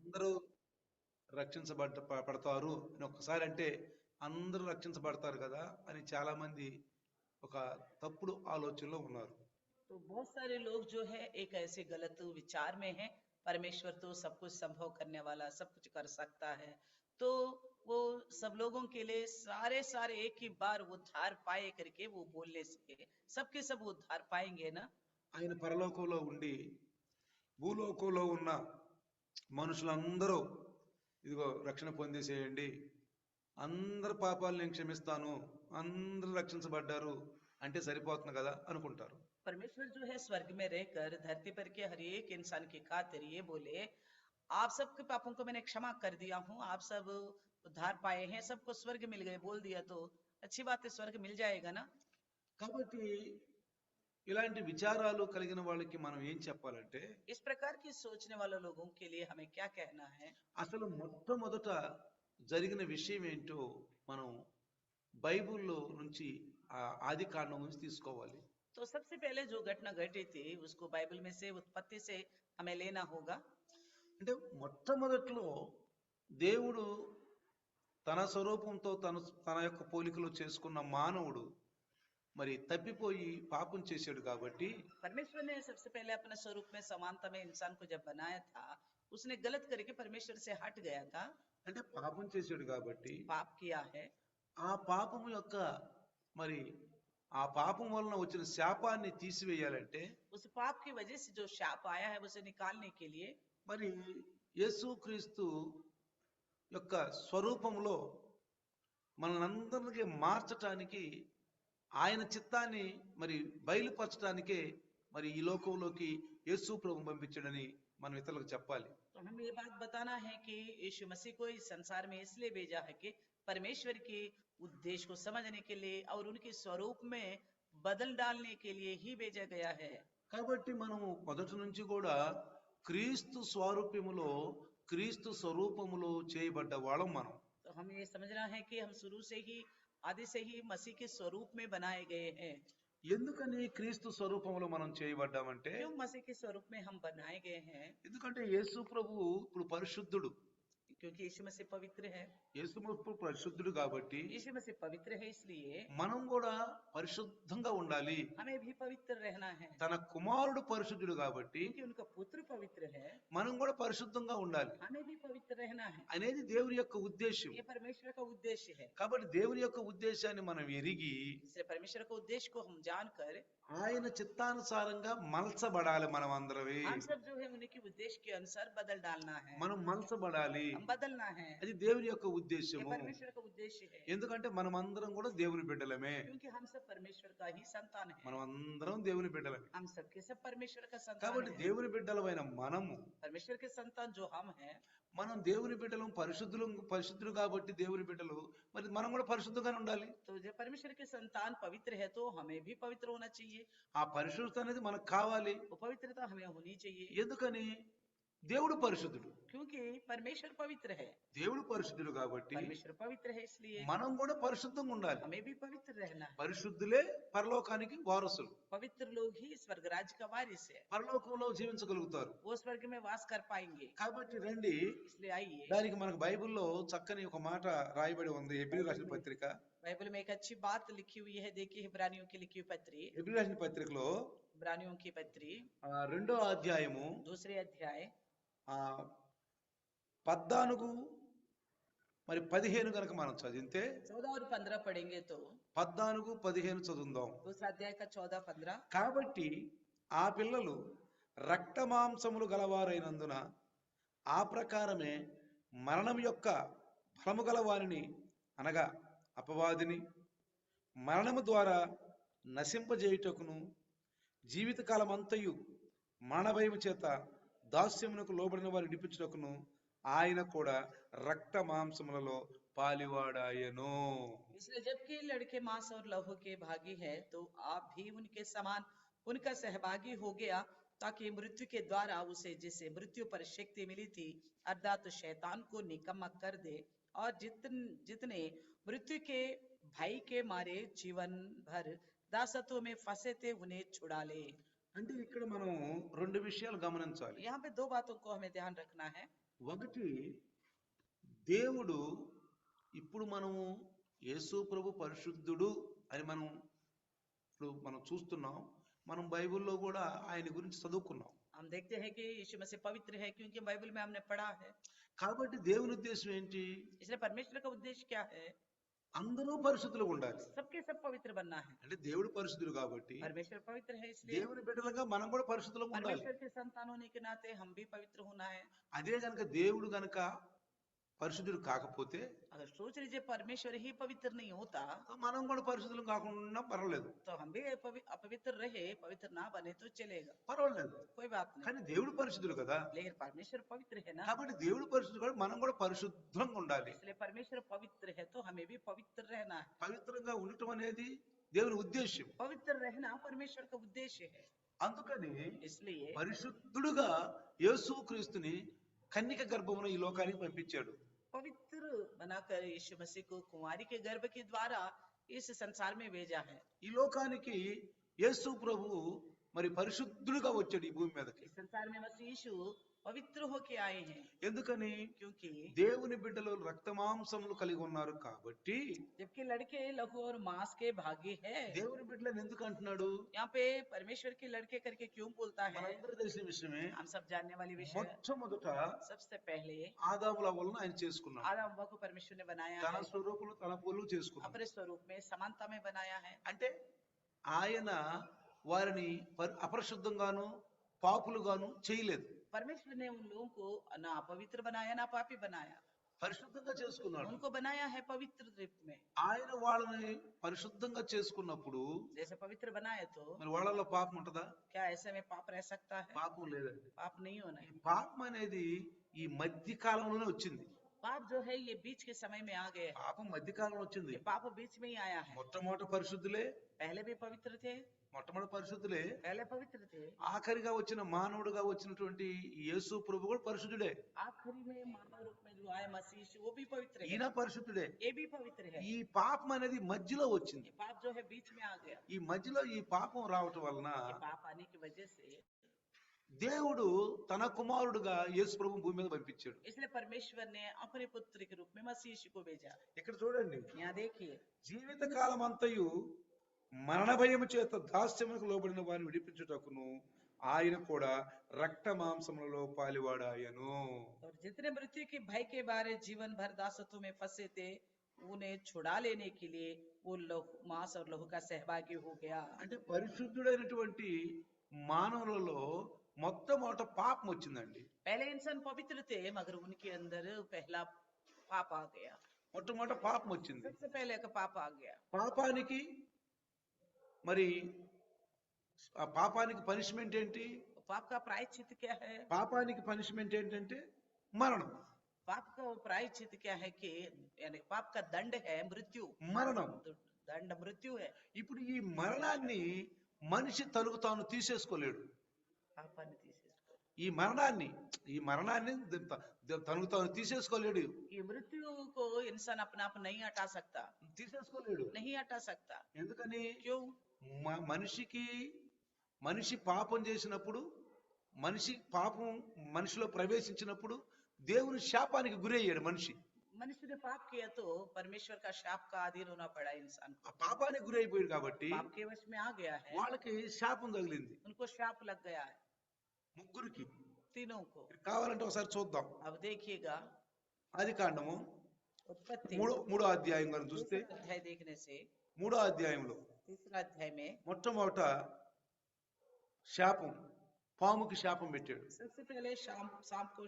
అందరూ పడతారు అని ఒక్కసారి అంటే అందరూ రక్షించబడతారు కదా అని చాలా మంది ఒక తప్పుడు ఆలోచనలో ఉన్నారు. तो बहुत सारे लोग जो है एक ऐसे गलत विचार में हैं, परमेश्वर तो सब कुछ संभव करने वाला, सब कुछ कर सकता है। तो वो सब लोगों के लिए सारे सारे एक ही बार उद्धार पाए करके वो बोलने से सबके सब उद्धार पाएंगे ना। ఆయన పరలోకంలో ఉండి భూలోకంలో ఉన్న మనుషులందరూ ఇదిగో రక్షణ పొందేసేయండి, అందరి పాపాలు నేను క్షమిస్తాను, అందరూ రక్షించబడ్డారు అంటే సరిపోతుంది కదా అనుకుంటారు. परमेश्वर जो है स्वर्ग में रहकर धरती पर के हर एक इंसान की खातिर ये बोले, आप सबके पापों को मैंने क्षमा कर दिया हूँ, आप सब उद्धार पाए हैं, सबको स्वर्ग मिल गए बोल दिया तो अच्छी बात है, स्वर्ग मिल जाएगा ना। కాబట్టి ఇలాంటి విచారాలు కలిగిన వాళ్ళకి మనం ఏం చెప్పాలంటే, इस प्रकार की सोचने वाले लोगों के लिए हमें क्या कहना है। అసలు మొట్టమొదట జరిగిన విషయం ఏంటో మనం బైబిల్లో నుంచి ఆది కాండం నుంచి తీసుకోవాలి. तो सबसे पहले जो घटना घटी थी उसको बाइबल में से उत्पत्ति से हमें लेना होगा। అంటే మొట్టమొదట్లో దేవుడు తన స్వరూపంతో తన యొక్క పోలికలో చేసుకున్న మానవుడు మరి తప్పిపోయి పాపం చేశాడు కాబట్టి, परमेश्वर ने सबसे पहले अपने स्वरूप में समानता में इंसान को जब बनाया था, उसने गलत करके परमेश्वर से हट गया था, అంటే పాపం చేశాడు కాబట్టి पाप किया है। ఆ పాపం యొక్క మరి ఆ పాపం వలన వచ్చిన శాపాన్ని తీసివేయాలంటే उस पाप की वजह से जो शाप आया है उसे निकालने के लिए మరి యేసుక్రీస్తు యొక్క స్వరూపంలో మనల్నందరికీ మార్చటానికి, ఆయన చిత్తాన్ని మరి బయలుపరచడానికే మరి ఈ లోకంలోకి యేసు ప్రభు పంపించాడని మనం ఇతరులకు చెప్పాలి. तो हमें ये बात बताना है कि यीशु मसीह को इस संसार में इसलिए भेजा है कि परमेश्वर के उद्देश्य को समझने के लिए और उनके स्वरूप में बदल डालने के लिए ही भेजा गया है। కాబట్టి మనము మొదటి నుంచి కూడా క్రీస్తు స్వరూపములో, క్రీస్తు స్వరూపములో చేయబడ్డ వాళ్ళం మనం. तो हमें ये समझना है कि हम शुरू से ही आदि से ही मसीह के स्वरूप में बनाए गए हैं। ఎందుకని క్రీస్తు స్వరూపంలో మనం చేయబడ్డామంటే, क्यों मसीह के स्वरूप में हम बनाए गए हैं? ఎందుకంటే యేసు ప్రభు ఇప్పుడు పరిశుద్ధుడు. क्योंकि यीशु मसीह पवित्र है। యేసు ప్రభు పరిశుద్ధుడు కాబట్టి यीशु मसीह पवित्र है, इसलिए మనం కూడా పరిశుద్ధంగా ఉండాలి. हमें भी पवित्र रहना है। తన కుమారుడు పరిశుద్ధుడు కాబట్టి क्योंकि उनका पुत्र पवित्र है, మనం కూడా పరిశుద్ధంగా ఉండాలి हमें भी पवित्र रहना है। అనేది దేవుని యొక్క ఉద్దేశం. ये परमेश्वर का उद्देश्य है। కాబట్టి దేవుని యొక్క ఉద్దేశాన్ని మనం ఎరిగి इसलिए परमेश्वर का उद्देश्य को हम जानकर ఆయన చిత్తానుసారంగా మలచబడాలి. మనం అందరమే हम सब जो है उनके उद्देश्य के अनुसार बदल डालना है, మనం మలచబడాలి. हम बदलना है। అది దేవుని యొక్క ये ఉద్దేశము. परमेश्वर का उद्देश्य है, ఎందుకంటే మనం అందరం కూడా దేవుని బిడ్డలమే. क्योंकि हम सब परमेश्वर का ही संतान है। మనం అందరం దేవుని బిడ్డలమే. हम सबके सब परमेश्वर का संतान కాబట్టి है। దేవుని బిడ్డలమైన మనము, परमेश्वर के संतान जो हम हैं, మనం దేవుని బిడ్డలు, పరిశుద్ధులు కాబట్టి దేవుని బిడ్డలు, మరి మనం కూడా పరిశుద్ధంగానే ఉండాలి. तो जब परमेश्वर के संतान पवित्र है तो हमें भी पवित्र होना चाहिए। ఆ పరిశుద్ధత అనేది మనకు కావాలి. वो पवित्रता हमें होनी चाहिए, ఎందుకని? దేవుడు పరిశుద్ధుడు. क्योंकि परमेश्वर पवित्र है। దేవుడు పరిశుద్ధుడు కాబట్టి परमेश्वर पवित्र है, इसलिए మనం కూడా పరిశుద్ధంగా ఉండాలి. हमें भी पवित्र रहना है। పరిశుద్ధులే పరలోకానికి వారసులు. पवित्र लोग ही स्वर्ग राज्य का वारिस है, పరలోకంలో జీవించగలుగుతారు. वो स्वर्ग में वास कर पाएंगे। కాబట్టి రండి, इसलिए आइए, దానికి మనకు బైబిల్లో చక్కని ఒక మాట రాయబడి ఉంది. హెబ్రీ రాసిన పత్రిక, बाइबल में एक अच्छी बात लिखी हुई है। देखिए इब्रानियों की लिखी हुई पत्री, హెబ్రీ రాసిన పత్రికలో इब्रानियों की पत्री 2వ అధ్యాయము दूसरे अध्याय 14 మరి 15 కనుక మనం చదివితే 14 और 15 पढ़ेंगे तो 14, 15 చదువుదాం. दूसरा अध्याय का 14, 15। కాబట్టి ఆ పిల్లలు రక్త మాంసములు గలవారైనందున ఆ ప్రకారమే మరణం యొక్క ఫలము గల వారిని, అనగా అపవాదిని, మరణము ద్వారా నశింపజేయుటకును, జీవితకాలమంతయు మరణభయము చేత దాస్యమునకు లోబడిన వారిని విడిపించుటకును ఆయన కూడా రక్త మాంసములలో పాలివాడాయను. इसलिए जबकि लड़के मांस और लहू के भागी है तो आप भी उनके समान उनका सहभागी हो गया, ताकि मृत्यु के द्वारा उसे जिसे मृत्यु पर शक्ति मिली थी अर्थात शैतान को निकम्मा कर दे, और जितने मृत्यु के भय के मारे जीवन भर दासत्व में फंसे थे उन्हें छुड़ा ले। అంటే ఇక్కడ మనం రెండు విషయాలు గమనించాలి. यहाँ पे दो बातों को हमें ध्यान रखना है। ఒకటి, దేవుడు ఇప్పుడు మనము యేసు ప్రభు పరిశుద్ధుడు అని మనం చూస్తున్నాం. మనం బైబిల్లో కూడా ఆయన గురించి చదువుకున్నాం. हम देखते हैं कि यीशु मसीह पवित्र है क्योंकि बाइबल में हमने पढ़ा है। కాబట్టి దేవుని ఉద్దేశం ఏంటి? इसलिए परमेश्वर का उद्देश्य क्या है? అందరూ పరిశుద్ధులుగా ఉండాలి. सबके सब पवित्र बनना है। అంటే దేవుడు పరిశుద్ధుడు కాబట్టి परमेश्वर पवित्र है, इसलिए దేవుని బిడ్డలుగా మనం కూడా పరిశుద్ధులుగా ఉండాలి. परमेश्वर के संतान होने के नाते हम भी पवित्र होना है। అదే గనక దేవుడు గనక పరిశుద్ధుడు కాకపోతే, अगर सोच लीजिए परमेश्वर ही पवित्र नहीं होता మనం కూడా పరిశుద్ధులు కాకుండా పర్వాలేదు, तो हम भी अपवित्र रहे, पवित्र ना बने तो चलेगा, పర్వాలేదు. कोई बात नहीं। కానీ దేవుడు పరిశుద్ధుడు కదా, लेकिन परमेश्वर पवित्र है ना, కాబట్టి దేవుడు పరిశుద్ధుడు కాబట్టి మనం కూడా పరిశుద్ధంగా ఉండాలి. इसलिए परमेश्वर पवित्र है तो हमें भी पवित्र रहना है। పవిత్రంగా ఉండటం అనేది దేవుని ఉద్దేశం. पवित्र रहना परमेश्वर का उद्देश्य है। అందుకని इसलिए పరిశుద్ధుడుగా యేసుక్రీస్తుని కన్యక గర్భమున ఈ లోకానికి పంపించాడు. पवित्र बनाकर यीशु मसीह को कुंवारी के गर्भ के द्वारा इस संसार में भेजा है। ఈ లోకానికి యేసు ప్రభువు మరి పరిశుద్ధుడుగా వచ్చాడు ఈ భూమి మీదకి. इस संसार में मसीह यीशु पवित्र होके आए हैं, ఎందుకని? क्योंकि దేవుని బిడ్డలు రక్తమాంసములు కలిగి ఉన్నారు కాబట్టి. जबकि लड़के लहू और मांस के भागी है। దేవుని బిడ్డలను ఎందుకు అంటున్నాడు? यहाँ पे परमेश्वर के लड़के करके क्यों बोलता है? మనందరూ తెలిసిన విషయమే. हम सब जानने वाली विषय है। మొట్టమొదట सबसे पहले ఆదాముల వలన ఆయన చేసుకున్నాడు. आदम हव्वा को परमेश्वर ने बनाया తన है, స్వరూపులు తన పోలు చేసుకున్నాడు. अपने स्वरूप में समानता में बनाया है। అంటే ఆయన వారిని అపరిశుద్ధంగాను పాపులుగాను చేయలేదు, परमेश्वर ने उन लोगों को ना अपवित्र बनाया ना पापी बनाया, పరిశుద్ధంగా చేసుకున్నాడు. उनको बनाया है पवित्र रूप में। ఆయన వాళ్ళని పరిశుద్ధంగా చేసుకున్నప్పుడు जैसे पवित्र बनाए तो మరి వాళ్ళలో పాపం ఉంటుందా? क्या ऐसे में पाप रह सकता है? పాపం లేదండి. पाप नहीं होना ఈ है। పాపం అనేది ఈ మధ్య కాలంలోనే వచ్చింది. पाप जो है ये बीच के समय में आ गए हैं। పాపం మధ్య కాలంలో వచ్చింది. ये पाप बीच में ही आया है। మొట్టమొదటి పరిశుద్ధులే, पहले भी पवित्र थे, మొట్టమొదటి పరిశుద్ధులే. पहले पवित्र थे, ఆఖరిగా వచ్చిన మానవుడుగా వచ్చినటువంటి యేసు ప్రభు కూడా పరిశుద్ధుడే. आखिरी में मानव रूप में जो आए मसीह यीशु, वो भी पवित्र है, ఈయన పరిశుద్ధుడే. ये भी पवित्र है। ఈ పాపం అనేది మధ్యలో వచ్చింది. ये पाप जो है बीच में आ गया। ఈ మధ్యలో ఈ పాపం రావటం వలన ये पाप आने की वजह से దేవుడు తన కుమారుడుగా యేసు ప్రభు భూమి మీద పంపించాడు. इसलिए परमेश्वर ने अपने पुत्र के रूप में मसीह यीशु को भेजा। ఇక్కడ చూడండి, यहाँ देखिए, జీవిత కాలం అంతయు మరణ భయము చేత దాస్యములకు లోబడిన వారిని విడిపించుటకును ఆయన కూడా రక్త మాంసములలో పాలివాడాయను. और जितने मृत्यु के भय के बारे जीवन भर दासत्व में फंसे थे, उन्हें छुड़ा लेने के लिए वो मांस और लहू का सहभागी हो गया। అంటే పరిశుద్ధుడైనటువంటి మానవులలో మొట్టమొదట పాపం వచ్చిందండి. पहले इंसान पवित्र थे मगर उनके अंदर पहला पाप आ गया। మొట్టమొదట పాపం వచ్చింది. सबसे पहले का पाप आ गया। పాపానికి మరి ఆ పాపానికి పనిష్మెంట్ ఏంటి? पाप का प्रायश्चित क्या है? పాపానికి పనిష్మెంట్ ఏంటంటే మరణం. पाप का प्रायश्चित क्या है कि यानी पाप का दंड है मृत्यु। మరణం. दंड मृत्यु है। ఇప్పుడు ఈ మరణాన్ని మనిషి తనకు తాను తీసేసుకోలేడు. పాపాన్ని తీసేసుకో, ఈ మరణాన్ని తనకు తాను తీసేసుకోలేడు. ये मृत्यु को इंसान अपना आप नहीं हटा सकता, తీసేసుకోలేడు. नहीं हटा सकता। ఎందుకని? क्यों? మనిషి పాపం చేసినప్పుడు, పాపం మనిషిలో ప్రవేశించినప్పుడు దేవుని శాపానికి గురయ్యాడు మనిషి. मनुष्य ने पाप किया तो परमेश्वर का शाप का अधीन होना पड़ा इंसान को। ఆ పాపానికి గురైపోయాడు కాబట్టి पाप के वश में आ गया है, వాళ్ళకి శాపం తగిలింది. उनको शाप लग गया है, ముగ్గురికి. तीनों को। కావాలంటే ఒకసారి చూద్దాం. अब देखिएगा ఆది కాండము उत्पत्ति మూడో అధ్యాయం కనుక చూస్తే, दूसरा अध्याय देखने से మూడో అధ్యాయంలో तीसरा अध्याय में మొట్టమొదట శాపం, పాముకి శాపం పెట్టాడు. सबसे पहले सांप को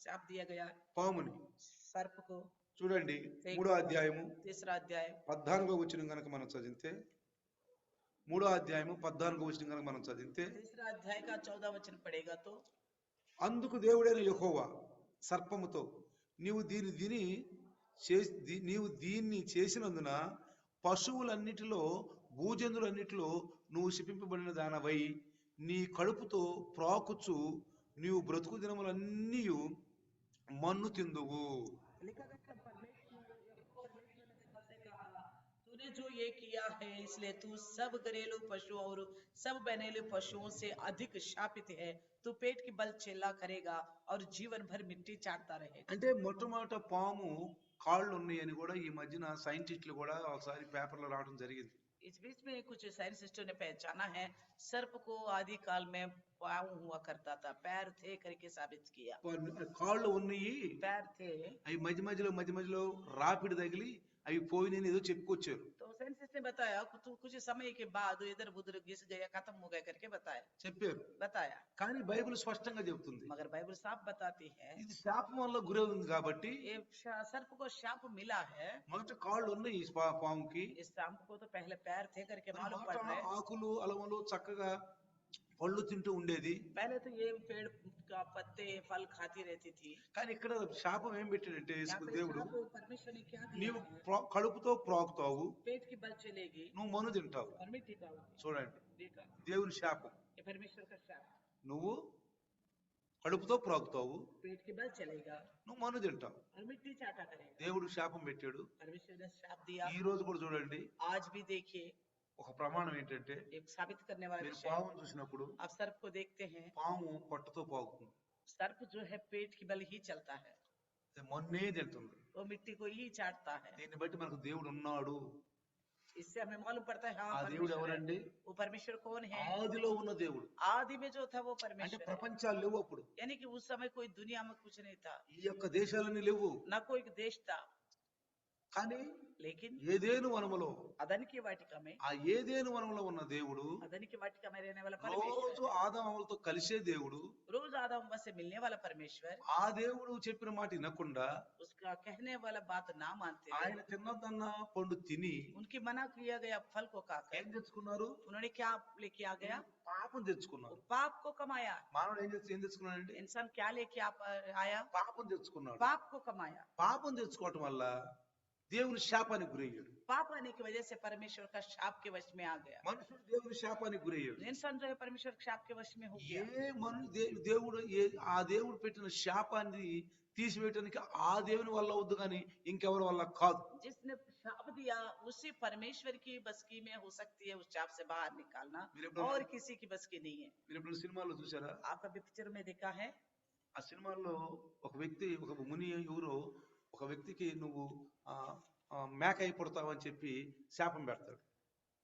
शाप दिया गया, పాముని सर्प को। చూడండి, మూడో అధ్యాయము तीसरा अध्याय 14వ వచనం కనుక మనం చదివితే, మూడో అధ్యాయము 14వ వచనం కనుక మనం చదివితే, तीसरा अध्याय का 14 वचन पढ़ेगा तो, అందుకు దేవుడైన యెహోవా సర్పముతో, నీవు దీన్ని చేసినందున పశువులన్నిటిలో భూజంతులన్నిటిలో నువ్వు శపింపబడిన దానవై నీ కడుపుతో ప్రాకుచు నీవు బ్రతుకు దినములన్నీ మన్ను తిందువు. लिखा गया परमेश्वर ने कहा, तूने तूने जो ये किया है इसलिए तू सब घरेलू पशु और सब बनेलू पशुओं से अधिक शापित है। तू पेट की बल चिल्ला करेगा और जीवन भर मिट्टी चाटता रहेगा। అంటే మొట్టమొదట పాము కాళ్ళు ఉన్నాయని కూడా ఈ మధ్యన సైంటిస్టులు కూడా ఒకసారి పేపర్లో రావడం జరిగింది. इस बीच में कुछ साइंटिस्टों ने पहचाना है सर्प को आदि काल में पाँव हुआ करता था, पैर थे करके साबित किया। కాళ్ళు ఉన్నాయి, पैर थे అవి మధ్య మధ్యలో రాపిడి తగిలి అవి పోయినని ఏదో చెప్పుకొచ్చారు. तो साइंटिस्ट ने बताया कुछ समय के बाद इधर उधर घिस गया, खत्म हो गया करके చెప్పారు. बताया। కానీ బైబిల్ స్పష్టంగా చెప్తుంది मगर बाइबल साफ बताती है ఇది శాపం వల్ల గురవుంది కాబట్టి ये सर्प को शाप मिला है। మొదట కాళ్ళు ఉన్నాయి ఈ పాముకి. इस सांप को तो पहले पैर थे करके मालूम మాట पड़ रहा है। ఆకులు అలములు చక్కగా పళ్ళు తింటూ ఉండేది. पहले तो ये पेड़ का पत्ते फल खाती रहती थी। కానీ ఇక్కడ శాపం ఏం పెట్టాడంటే यहाँ पे దేవుడు, शाप परमेश्वर ने क्या दिया నీవు है? కడుపుతో ప్రోగుతావు, पेट की बल चलेगी నువ్వు మను తింటావు. और मिट्टी खाओगी। చూడండి देखा దేవుని శాపం. ये परमेश्वर का शाप, నువ్వు కడుపుతో ప్రోగుతావు, पेट की बल चलेगा నువ్వు మను తింటావు. और मिट्टी चाटा करेगा। దేవుడు శాపం పెట్టాడు. परमेश्वर ने शाप दिया। ఈ రోజు కూడా చూడండి आज भी देखिए ఒక ప్రమాణం ఏంటంటే एक साबित करने वाला మీరు विषय। పామును చూసినప్పుడు आप सर्प को देखते हैं, పాము పొట్టతో పాగుతుంది, सर्प जो है पेट की बल ही चलता है, మొన్నే తింటుంది. वो मिट्टी को ही चाटता है। దీన్ని బట్టి మనకు దేవుడు ఉన్నాడు. इससे हमें मालूम पड़ता है ఆ हाँ దేవుడు परमेश्वर है। ఎవరండి? वो परमेश्वर कौन है? ఆదిలో ఉన్న దేవుడు. आदि में जो था वो అంటే परमेश्वर है। ప్రపంచాలు లేవు అప్పుడు, यानी कि उस समय कोई दुनिया में कुछ नहीं था, ఈ యొక్క దేశాలన్నీ లేవు. न कोई देश था, కానీ लेकिन ఏదేను వనములో, अदन की वाटिका में, ఆ ఏదేను వనములో ఉన్న దేవుడు अदन की वाटिका में रहने वाला परमेश्वर, రోజు ఆదాములతో కలిసే దేవుడు. रोज आदम हव्वा से मिलने वाला परमेश्वर, ఆ దేవుడు చెప్పిన మాట వినకుండా उसका कहने वाला बात ना मानते हुए, ఆయన తిన్నదన్న పండు తిని उनकी मना किया गया फल को खाकर ఏం తెచ్చుకున్నారు? उन्होंने क्या लेके आ गया? పాపం తెచ్చుకున్నారు. पाप को कमाया। మానవుడు ఏం తెచ్చుకున్నాడండి? इंसान क्या लेके आया? పాపం తెచ్చుకున్నాడు. पाप को कमाया। పాపం తెచ్చుకోవటం వల్ల దేవుని శాపానికి గురయ్యాడు. पाप आने की वजह से परमेश्वर का शाप के वश में आ गया। మనుషుడు దేవుని శాపానికి గురయ్యాడు. इंसान जो है परमेश्वर के शाप के वश में हो गया। దేవుడు ఆ దేవుడు పెట్టిన శాపాన్ని తీసివేయటానికి ఆ దేవుని వల్ల అవుద్దు కానీ ఇంకెవరి వల్ల కాదు. जिसने शाप दिया उसी परमेश्वर की बस की में हो सकती है उस शाप से बाहर निकालना, और किसी की बस की नहीं है। మీరు ఎప్పుడు సినిమాలో చూసారా? आप कभी पिक्चर में देखा है? ఆ సినిమాలో ఒక వ్యక్తి, ఒక ముని ఎవరో ఒక వ్యక్తికి నువ్వు మేక అయిపోతావు అని చెప్పి శాపం పెడతాడు.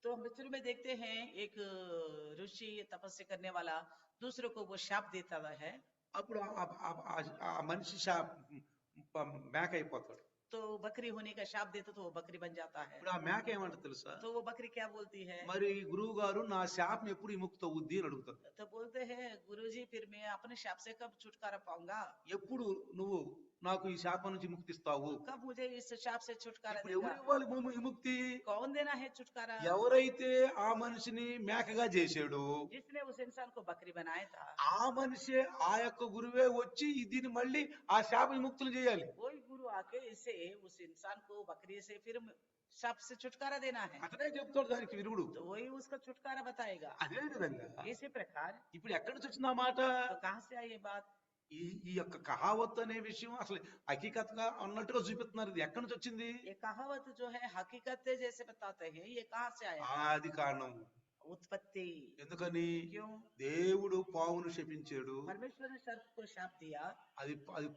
तो हम पिक्चर में देखते हैं एक ऋषि तपस्या करने वाला दूसरे को वो शाप देता है, అప్పుడు ఆ మనిషి మేక అయిపోతాడు. तो बकरी होने का शाप देता तो वो बकरी बन जाता है। ఇప్పుడు ఆ మేక ఏమంటారు తెలుసా? तो वो बकरी क्या बोलती है? మరి గురువు గారు నా శాపం ఎప్పుడు విముక్తి అవుద్ది అని అడుగుతారు. तो बोलते हैं गुरुजी फिर मैं अपने शाप से कब छुटकारा पाऊंगा? ఎప్పుడు నువ్వు నాకు ఈ శాపం నుంచి ముక్తిస్తావు? कब मुझे इस शाप से छुटकारा ఇప్పుడు देगा? ఎవరు ఇవ్వాలి విముక్తి? कौन देना है छुटकारा? ఎవరైతే ఆ మనిషిని మేకగా చేశాడో जिसने उस इंसान को बकरी बनाया था, ఆ మనిషే ఆ యొక్క గురువే వచ్చి దీన్ని మళ్ళీ ఆ శాప విముక్తులు చేయాలి. वही गुरु आके इसे उस इंसान को बकरी से फिर शाप से छुटकारा देना है, అతనే చెప్తాడు దానికి విరుగుడు. तो वही उसका छुटकारा बताएगा। అదే విధంగా इसी प्रकार ఇప్పుడు ఎక్కడి నుంచి వచ్చింది ఆ మాట? तो कहाँ से आई ये बात? ఈ యొక్క కహావత్ అనే విషయం అసలు హకీకత్గా అన్నట్టుగా చూపిస్తున్నారు. ఇది ఎక్కడి నుంచి వచ్చింది? ये कहावत जो है हकीकत जैसे बताते हैं, ये कहाँ से आया? ఆది కారణం. उत्पत्ति। ఎందుకని? क्यों? దేవుడు పావును శపించాడు. परमेश्वर ने सर्प को शाप दिया, అది అది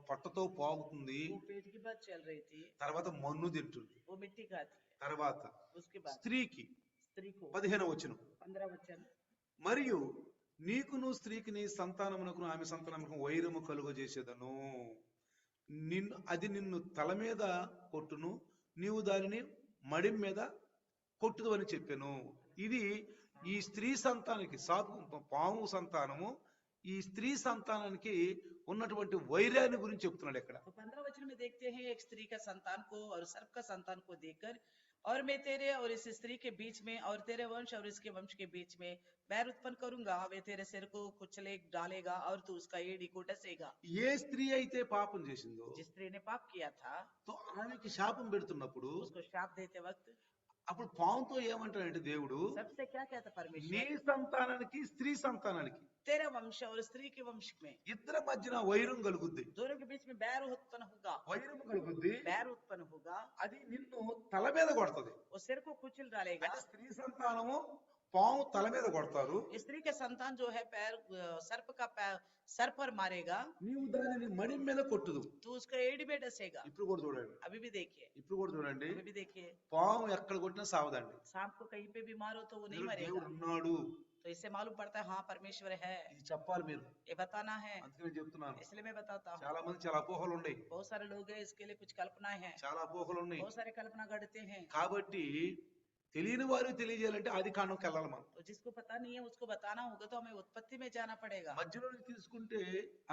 పొట్టతో పాగుతుంది, वो पेट की बात चल रही थी, తర్వాత మన్ను తింటుంది. वो मिट्टी खाती है। తర్వాత उसके बाद స్త్రీకి स्त्री को 15వ వచనం, 15 वचन, మరియు నీకును స్త్రీకిని సంతానమునకును ఆమె సంతానమునకు వైరము కలుగజేసేదను, అది నిన్ను తల మీద కొట్టును, నీవు దానిని మడిం మీద కొట్టుదు అని చెప్పాను. ఇది ఈ స్త్రీ సంతానానికి, పాము సంతానము ఈ స్త్రీ సంతానానికి ఉన్నటువంటి వైరాన్ని గురించి చెప్తున్నాడు ఇక్కడ. तो 15 वचन में देखते हैं एक स्त्री का संतान को और सर्प का संतान को देखकर, और मैं तेरे और इस स्त्री के बीच में और तेरे वंश और इसके वंश के बीच में बैर उत्पन्न करूंगा, वे तेरे सिर को कुचले डालेगा और तू उसका एड़ी को डसेगा। ఏ స్త్రీ అయితే పాపం చేసిందో जिस स्त्री ने पाप किया था, ఆమెకి శాపం పెడుతున్నప్పుడు उसको शाप देते वक्त అప్పుడు పావుతో ఏమంటాడంటే దేవుడు, सबसे क्या कहता నీ परमेश्वर, సంతానానికి స్త్రీ సంతానానికి तेरा वंश और स्त्री के वंश में ఇద్దరి మధ్యన వైరం కలుగుద్ది. दोनों के बीच में बैर उत्पन्न होगा, వైరం కలుగుద్ది. बैर उत्पन्न होगा, అది నిన్ను తల మీద కొడతది. वो सिर को कुचल डालेगा। అంటే స్త్రీ సంతానము పాము తల మీద కొడతారు. स्त्री के संतान जो है पैर सर्प का पैर सर पर मारेगा, నీవు దానిని మడి మీద కొట్టుదు. तो उसका एड़ी में डसेगा। ఇప్పుడు కూడా చూడండి, अभी भी देखिए, ఇప్పుడు కూడా చూడండి, अभी भी देखिए, పాము ఎక్కడ కొట్టినా సావదండి. सांप को कहीं पे भी मारो तो वो नहीं దేవుడు मरेगा। ఉన్నాడు, तो इससे मालूम पड़ता है हाँ परमेश्वर है, ఇది చెప్పాలి మీరు. ये बताना है, అందుకనే చెప్తున్నాను. इसलिए मैं बताता हूँ। చాలా మంది చాలా అపోహలు ఉన్నాయి, बहुत सारे लोग हैं, इसके लिए कुछ कल्पनाएं हैं, చాలా అపోహలు ఉన్నాయి. बहुत सारे कल्पना गढ़ते हैं। కాబట్టి తెలియని వారు తెలియజేయాలంటే ఆది కాండంకి వెళ్ళాలి మనం. तो जिसको पता नहीं है उसको बताना होगा, तो हमें उत्पत्ति में जाना पड़ेगा। మధ్యలో తీసుకుంటే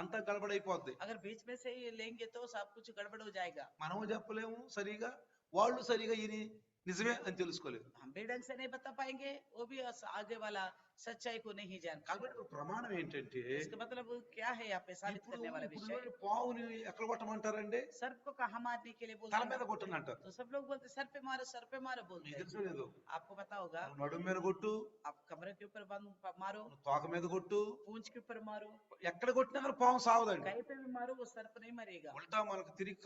అంతా గడబడైపోద్ది. अगर बीच में से ये लेंगे तो सब कुछ गड़बड़ हो जाएगा। మనము చెప్పలేము సరిగా, వాళ్ళు సరిగా ఇది నిజమే అని తెలుసుకోలేదు. हम भी ढंग से नहीं बता पाएंगे, वो भी आगे वाला सच्चाई को नहीं जान पाएगा। కాబట్టి ఇప్పుడు ప్రమాణం ఏంటంటే, इसका मतलब क्या है यहाँ पे साबित ఇప్పుడు करने वाला विषय? పావుని ఎక్కడ కొట్టమంటారండి? सर्प को कहाँ मारने के लिए बोलते తల हैं? మీద కొట్టనంటారు. तो सब लोग बोलते सर पे मारो बोलते మీకు हैं। తెలుసో లేదు? आपको पता होगा, నడుము మీద కొట్టు, आप कमरे के ऊपर मारो, తోక మీద కొట్టు, पूंछ के ऊपर मारो, ఎక్కడ కొట్టినా కానీ పాము సావదండి. कहीं पे भी मारो वो सर्प नहीं मरेगा, ఉల్టా మనకు తిరిగి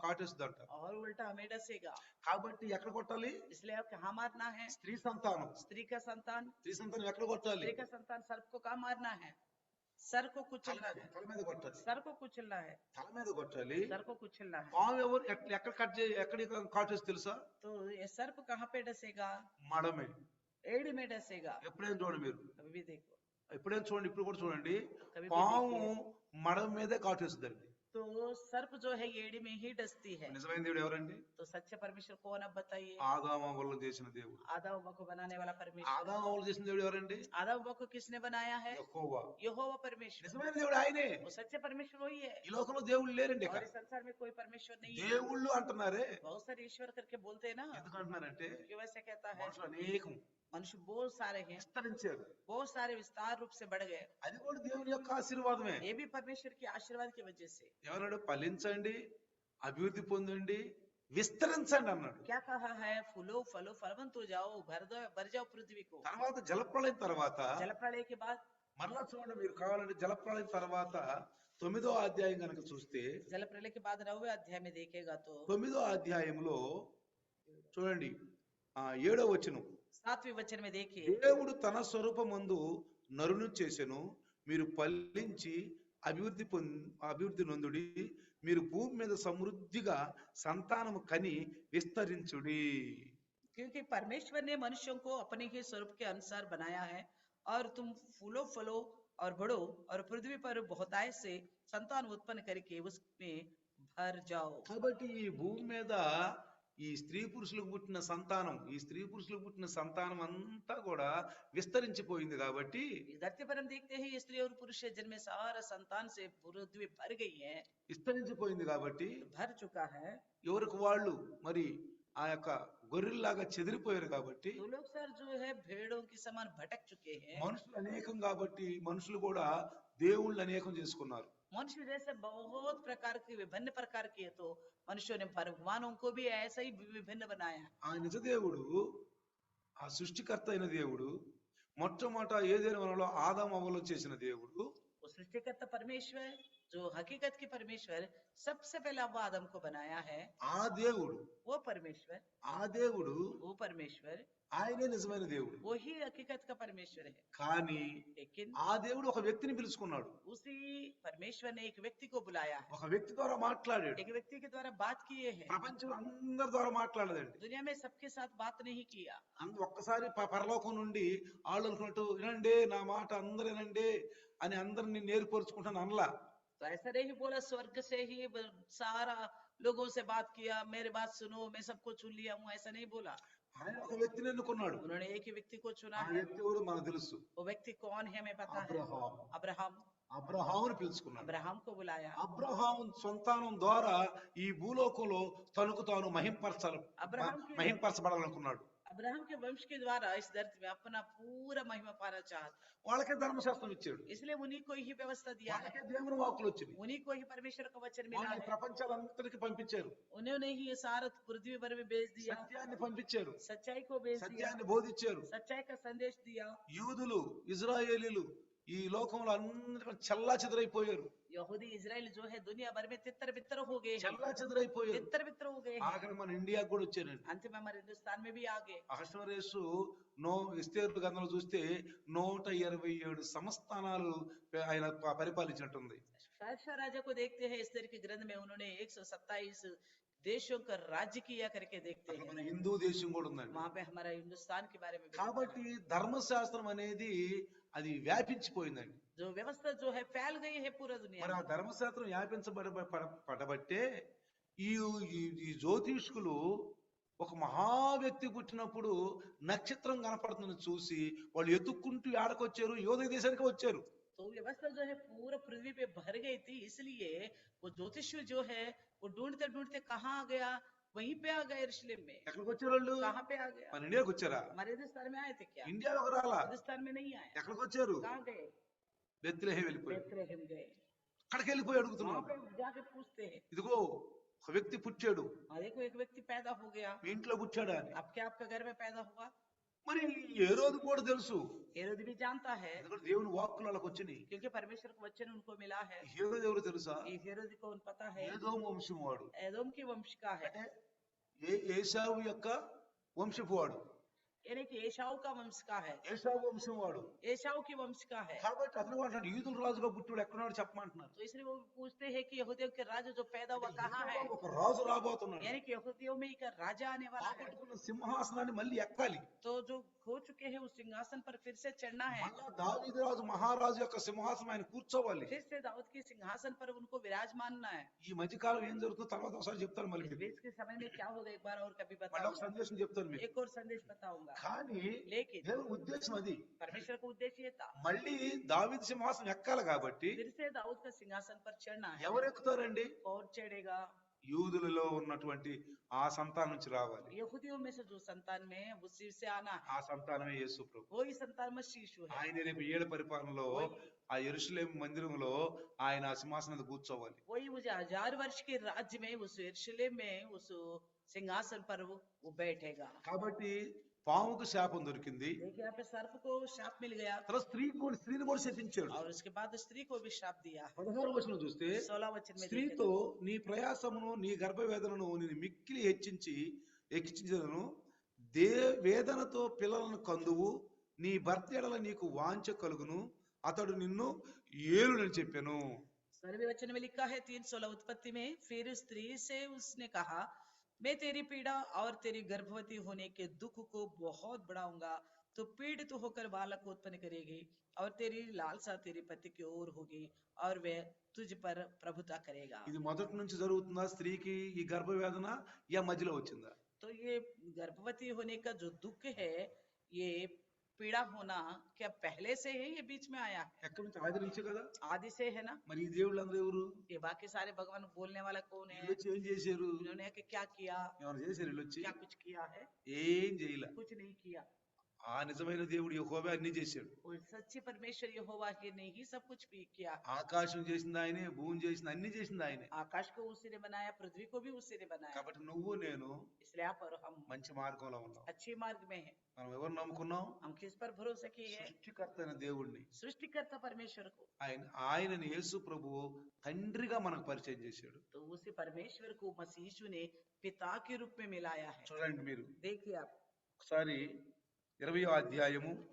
కాటేస్తుందంట. और उल्टा हमें डसेगा। కాబట్టి ఎక్కడ కొట్టాలి? इसलिए आप कहाँ मारना है? స్త్రీ సంతానం. स्त्री का संतान, స్త్రీ సంతానం ఎక్కడ కొట్టాలి? स्त्री का संतान सर्प को कहाँ मारना है? सर को कुचलना है, తల మీద కొట్టాలి. सर को कुचलना है, తల మీద కొట్టాలి. सर को कुचलना है। పాము ఎవరు ఎక్కడ కట్ చేసి ఎక్కడ కాటేసి తెలుసా? तो ये सर्प कहाँ पे डसेगा? మడమే. एड़ी में डसेगा। ఎప్పుడైనా చూడండి మీరు, अभी भी देखो, ఎప్పుడైనా చూడండి, ఇప్పుడు కూడా చూడండి, कभी भी పాము देखिए, మడం మీదే కాటేస్తుందండి. तो सर्प जो है ये एड़ी में ही डसती है। నిజమైన దేవుడు ఎవరండి? तो सच्चे परमेश्वर कौन अब बताइए? ఆదామవ్వలను చేసిన దేవుడు. आदम अव्वा को बनाने वाला परमेश्वर। ఆదామవ్వలు చేసిన దేవుడు ఎవరండి? आदम अव्वा को किसने बनाया है? యెహోవా. यहोवा परमेश्वर। నిజమైన దేవుడు ఆయనే. वो सच्चे परमेश्वर वही है। ఈ లోకంలో దేవుళ్ళు లేరండి ఇక. और इस संसार में कोई परमेश्वर नहीं है। దేవుళ్ళు అంటున్నారే, बहुत सारे ईश्वर करके बोलते हैं ना, ఎందుకు అంటున్నారంటే क्यों वैसे कहता है? మనుషులు అనేకం मनुष्य बहुत सारे हैं, విస్తరించారు. बहुत सारे विस्तार रूप से बढ़ गए। అది కూడా దేవుని యొక్క ఆశీర్వాదమే. ये भी परमेश्वर के आशीर्वाद की वजह से। ఎవరన్నాడు? ఫలించండి, అభివృద్ధి పొందండి, విస్తరించండి అన్నాడు. क्या कहा है? फूलो फलो फलवंत हो जाओ, भर जाओ पृथ्वी को। తర్వాత జలప్రళయం తర్వాత जल प्रलय के बाद, మరలా చూడండి, మీరు కావాలంటే జలప్రళయం తర్వాత 9వ అధ్యాయం కనుక చూస్తే, जल प्रलय के बाद 9वें अध्याय में देखेगा तो 9వ అధ్యాయంలో చూడండి 7వ వచనం, 7वें वचन में देखिए, దేవుడు తన స్వరూపమందు నరుని చేసెను, మీరు ఫలించి అభివృద్ధి నొందుడి, మీరు భూమి మీద సమృద్ధిగా సంతానము కని విస్తరించుడి. क्योंकि परमेश्वर ने मनुष्यों को अपने ही स्वरूप के अनुसार बनाया है, और तुम फूलो फलो और बढ़ो और पृथ्वी पर बहुतायत से संतान उत्पन्न करके उसमें भर जाओ। కాబట్టి ఈ భూమి మీద ఈ స్త్రీ పురుషులకు పుట్టిన సంతానం అంతా కూడా విస్తరించిపోయింది. కాబట్టి इस धरती पर हम देखते हैं ये स्त्री और पुरुष है, जिनमें सारा संतान से पृथ्वी भर गई है, విస్తరించిపోయింది కాబట్టి भर चुका है। ఎవరికి వాళ్ళు మరి ఆ యొక్క గొర్రెల్లాగా చెదిరిపోయారు. కాబట్టి तो लोग सर जो है भेड़ों के समान भटक चुके हैं। మనుషులు అనేకం కాబట్టి మనుషులు కూడా దేవుళ్ళు అనేకం చేసుకున్నారు. मनुष्य जैसे बहुत प्रकार के विभिन्न प्रकार के, तो मनुष्यों ने भगवानों को भी ऐसा ही विभिन्न बनाया। ఆ నిజ దేవుడు, ఆ సృష్టికర్త అయిన దేవుడు, మొట్టమొదట ఏదైనా వనంలో ఆదాము అవ్వలు చేసిన దేవుడు, वो सृष्टिकर्ता परमेश्वर, जो हकीकत की परमेश्वर, सबसे पहले अव्वा आदम को बनाया है। ఆ దేవుడు वो परमेश्वर, वो परमेश्वर, ఆయనే నిజమైన దేవుడు. वही हकीकत का परमेश्वर है। కానీ लेकिन ఆ దేవుడు ఒక వ్యక్తిని పిలుచుకున్నాడు, उसी परमेश्वर ने एक व्यक्ति को बुलाया है, ఒక వ్యక్తి ద్వారా మాట్లాడాడు. एक व्यक्ति के द्वारा बात किए हैं। ప్రపంచం అందరి ద్వారా మాట్లాడదండి. दुनिया में सबके साथ बात नहीं किया। ఒక్కసారి పరలోకం నుండి వాళ్ళు అనుకున్నట్టు వినండి నా మాట అందరూ వినండి అని అందరిని నేర్పరుచుకుంటాను అనలా. तो ऐसा नहीं बोला स्वर्ग से ही सारा लोगों से बात किया, मेरे बात सुनो, मैं सबको चुन लिया हूँ, ऐसा नहीं बोला। ఆయన ఒక వ్యక్తిని ఎన్నుకున్నాడు. उन्होंने एक ही व्यक्ति को चुना ఆ है। వ్యక్తి ఎవరు మనకు తెలుసు, वो व्यक्ति कौन है हमें पता है, అబ్రహాం. अब्राहम। అబ్రహాముని పిలుచుకున్నాడు. अब्राहम को बुलाया। అబ్రహాం సంతానం ద్వారా ఈ భూలోకంలో తనకు తాను అబ్రహాం మహింపరచబడాలనుకున్నాడు. अब्राहम के वंश के द्वारा इस धरती में अपना पूरा महिमा पाना चाहता, వాళ్ళకే ధర్మశాస్త్రం ఇచ్చాడు, इसलिए उन्हीं को ही व्यवस्था दिया है, వాళ్ళకే దేవుని వాక్కులు వచ్చినాయి, उन्हीं को ही परमेश्वर का वचन मिला వాళ్ళని है, ప్రపంచాలంతటికి పంపించారు, उन्होंने ही ये सारा पृथ्वी भर में भेज दिया, సత్యాన్ని పంపించారు, सच्चाई को भेज दिया, సత్యాన్ని బోధించారు. सच्चाई का संदेश दिया। యూదులు ఇజ్రాయేలీలు ఈ లోకంలో అందరూ చల్లా చెదరైపోయారు, यहूदी इजराइल जो है दुनिया भर में तितर बितर हो गए हैं, చల్లా చెదరైపోయారు. तितर बितर हो गए हैं, ఆఖరి మన ఇండియాకు కూడా వచ్చారండి. अंत में हमारे हिंदुस्तान में भी आ गए। అహష్వరేషు ఎస్తేరు గ్రంథంలో చూస్తే 127 సంస్థానాలు ఆయన పరిపాలించినట్టుంది. शासक राजा को देखते हैं, एस्तेर के ग्रंथ में उन्होंने 127 देशों का राज्य किया करके देखते అక్కడ हैं। మన హిందూ దేశం కూడా ఉందండి. वहां पे हमारा हिंदुस्तान के बारे में भी కాబట్టి ధర్మశాస్త్రం అనేది అది వ్యాపించిపోయిందండి. जो व्यवस्था जो है फैल गई है पूरा दुनिया మరి ఆ में। ధర్మశాస్త్రం వ్యాపించబడబట్టే ఈ ఈ- ఈ జ్యోతిష్కులు ఒక మహా వ్యక్తి పుట్టినప్పుడు నక్షత్రం కనపడుతుందని చూసి వాళ్ళు ఎత్తుక్కుంటూ ఆడకొచ్చారు, యోధ దేశానికి వచ్చారు. तो व्यवस्था जो है पूरा पृथ्वी पे भर गई थी, इसलिए वो ज्योतिषी जो है वो ढूंढते ढूंढते कहाँ आ गया, वहीं पे आ गए यरूशलेम में। ఎక్కడికి వచ్చారు వాళ్ళు? कहाँ पे आ गया? మన ఇండియాకి వచ్చారా? हमारे हिंदुस्तान में आए थे क्या? ఇండియాలో ఒక రాలా, हिंदुस्तान में नहीं आए। ఎక్కడికి వచ్చారు? कहाँ गए? బెత్లెహేం వెళ్ళిపోయారు. बेथलेहम गए। అక్కడికి వెళ్ళిపోయి वहां అడుగుతున్నాం, पे जाके पूछते हैं, ఇదిగో ఒక వ్యక్తి పుట్టాడు, हाँ देखो एक व्यक्ति पैदा हो गया, మీ ఇంట్లో పుట్టాడా అని. अब क्या आपका घर में पैदा हुआ? మరి ఏ రోజు కూడా తెలుసు, हेरोद भी जानता है, ఎందుకంటే దేవుని వాక్కులు వాళ్ళకి వచ్చినాయి. क्योंकि परमेश्वर का वचन उनको मिला है। హేరోదు ఎవరు తెలుసా? ये हेरोद को उन पता है, ఏదో వంశం వాడు, एदोम की वंश का है, అంటే ఏశావు యొక్క వంశపు వాడు, यानी कि एशाऊ का वंश का है, ఏశావు వంశం వాడు. एशाऊ की वंश का है। కాబట్టి అతను అంటాడు యూదుల రాజుగా పుట్టాడు, ఎక్కడున్నాడు చెప్పమంటున్నారు. तो इसलिए वो पूछते हैं कि यहूदियों के राजा जो पैदा हुआ कहाँ है, ఒక రాజు రాబోతున్నాడు, यानी कि यहूदियों में एक राजा आने वाला है। పట్టుకున్న సింహాసనాన్ని మళ్ళీ ఎక్కాలి. तो जो खो चुके हैं उस सिंहासन पर फिर से चढ़ना है, మళ్ళా దావీదు రాజు మహారాజు యొక్క సింహాసనం ఆయన కూర్చోవాలి. फिर से दाऊद के सिंहासन पर उनको विराजमानना है। ఈ మధ్యకాలం ఏం జరుగుతుందో తర్వాత ఒకసారి చెప్తాను, మళ్ళీ इस మీకు. बीच के समय में क्या होगा एक बार और कभी మళ్ళీ ఒక बताऊंगा, సందేశం చెప్తాను మీకు. एक और संदेश बताऊंगा। కానీ लेकिन దేవుని ఉద్దేశం అది, परमेश्वर का उद्देश्य ये था, మళ్ళీ దావీదు సింహాసనం ఎక్కాలి. కాబట్టి फिर से दाऊद का सिंहासन पर चढ़ना है। ఎవరు ఎక్కుతారండి? कौन चढ़ेगा? యూదులలో ఉన్నటువంటి ఆ సంతానం నుంచి రావాలి. यहूदियों में से जो संतान में है उसी से आना है, ఆ సంతానమే యేసు ప్రభు. वही संतान मसीह यीशु है। ఆయన రేపు ఏడు పరిపాలనలో ఆ యెరూషలేము మందిరంలో ఆయన ఆ సింహాసనం మీద కూర్చోవాలి. वही मुझे 1000 वर्ष के राज्य में उस यरूशलेम में उस सिंहासन पर वो बैठेगा। కాబట్టి పాముకు శాపం దొరికింది, देखिए यहाँ पे सर्प को श्राप मिल गया, తర్వాత స్త్రీని కూడా శపించాడు. और उसके बाद स्त्री को भी श्राप दिया। 16వ వచనం చూస్తే 16 वचन में స్త్రీతో నీ ప్రయాసమును నీ గర్భవేదనను నేను మిక్కిలి హెచ్చించదను, వేదనతో పిల్లలను కందువు, నీ భర్త ఎడల నీకు వాంఛ కలుగును, అతడు నిన్ను ఏలునని చెప్పాను. 16वें वचन में लिखा है 3:16 उत्पत्ति में, फिर स्त्री से उसने कहा, मैं तेरी पीड़ा और तेरी गर्भवती होने के दुख को बहुत बढ़ाऊंगा, तो पीड़ित होकर बालक को उत्पन्न करेगी, और तेरी लालसा तेरे पति की ओर होगी, और वह तुझ पर प्रभुता करेगा। ఇది మొదటి నుంచి జరుగుతుందా స్త్రీకి ఈ గర్భవేదన, యా మధ్యలో వచ్చిందా? तो ये गर्भवती होने का जो दुख है, ये पीड़ा होना क्या पहले से है, ये बीच में आया है? ఎక్కడి నుంచి? ఆది నుంచే కదా. आदि से है ना। మరి ఈ దేవుళ్ళందరూ ఎవరు? ये बाकी सारे भगवान बोलने वाला कौन है? వీళ్ళు వచ్చి ఏం చేశారు? इन्होंने क्या किया? ఏమైనా చేశారు? వీళ్ళు వచ్చి क्या कुछ किया है? ఏం చేయలే. कुछ नहीं किया। ఆ నిజమైన దేవుడు యెహోవా అన్ని చేశాడు. और सच्चे परमेश्वर यहोवा के ने ही सब कुछ भी किया। ఆకాశం చేసింది ఆయనే, భూమి చేసింది అన్ని చేసింది ఆయనే. आकाश को उसी ने बनाया, पृथ्वी को भी उसी ने बनाया। కాబట్టి నువ్వు నేను इसलिए आप और हम మంచి మార్గంలో ఉన్నాం. अच्छे मार्ग में हैं। మనం ఎవరు నమ్ముకున్నాం? हम किस पर भरोसा किए हैं? సృష్టికర్త అయిన దేవుడిని. सृष्टिकर्ता परमेश्वर को। ఆయనని యేసు ప్రభువు తండ్రిగా మనకు పరిచయం చేశాడు. तो उसी परमेश्वर को मसीह यीशु ने पिता के रूप में मिलाया है। చూడండి మీరు देखिए आप ఒకసారి 20వ అధ్యాయము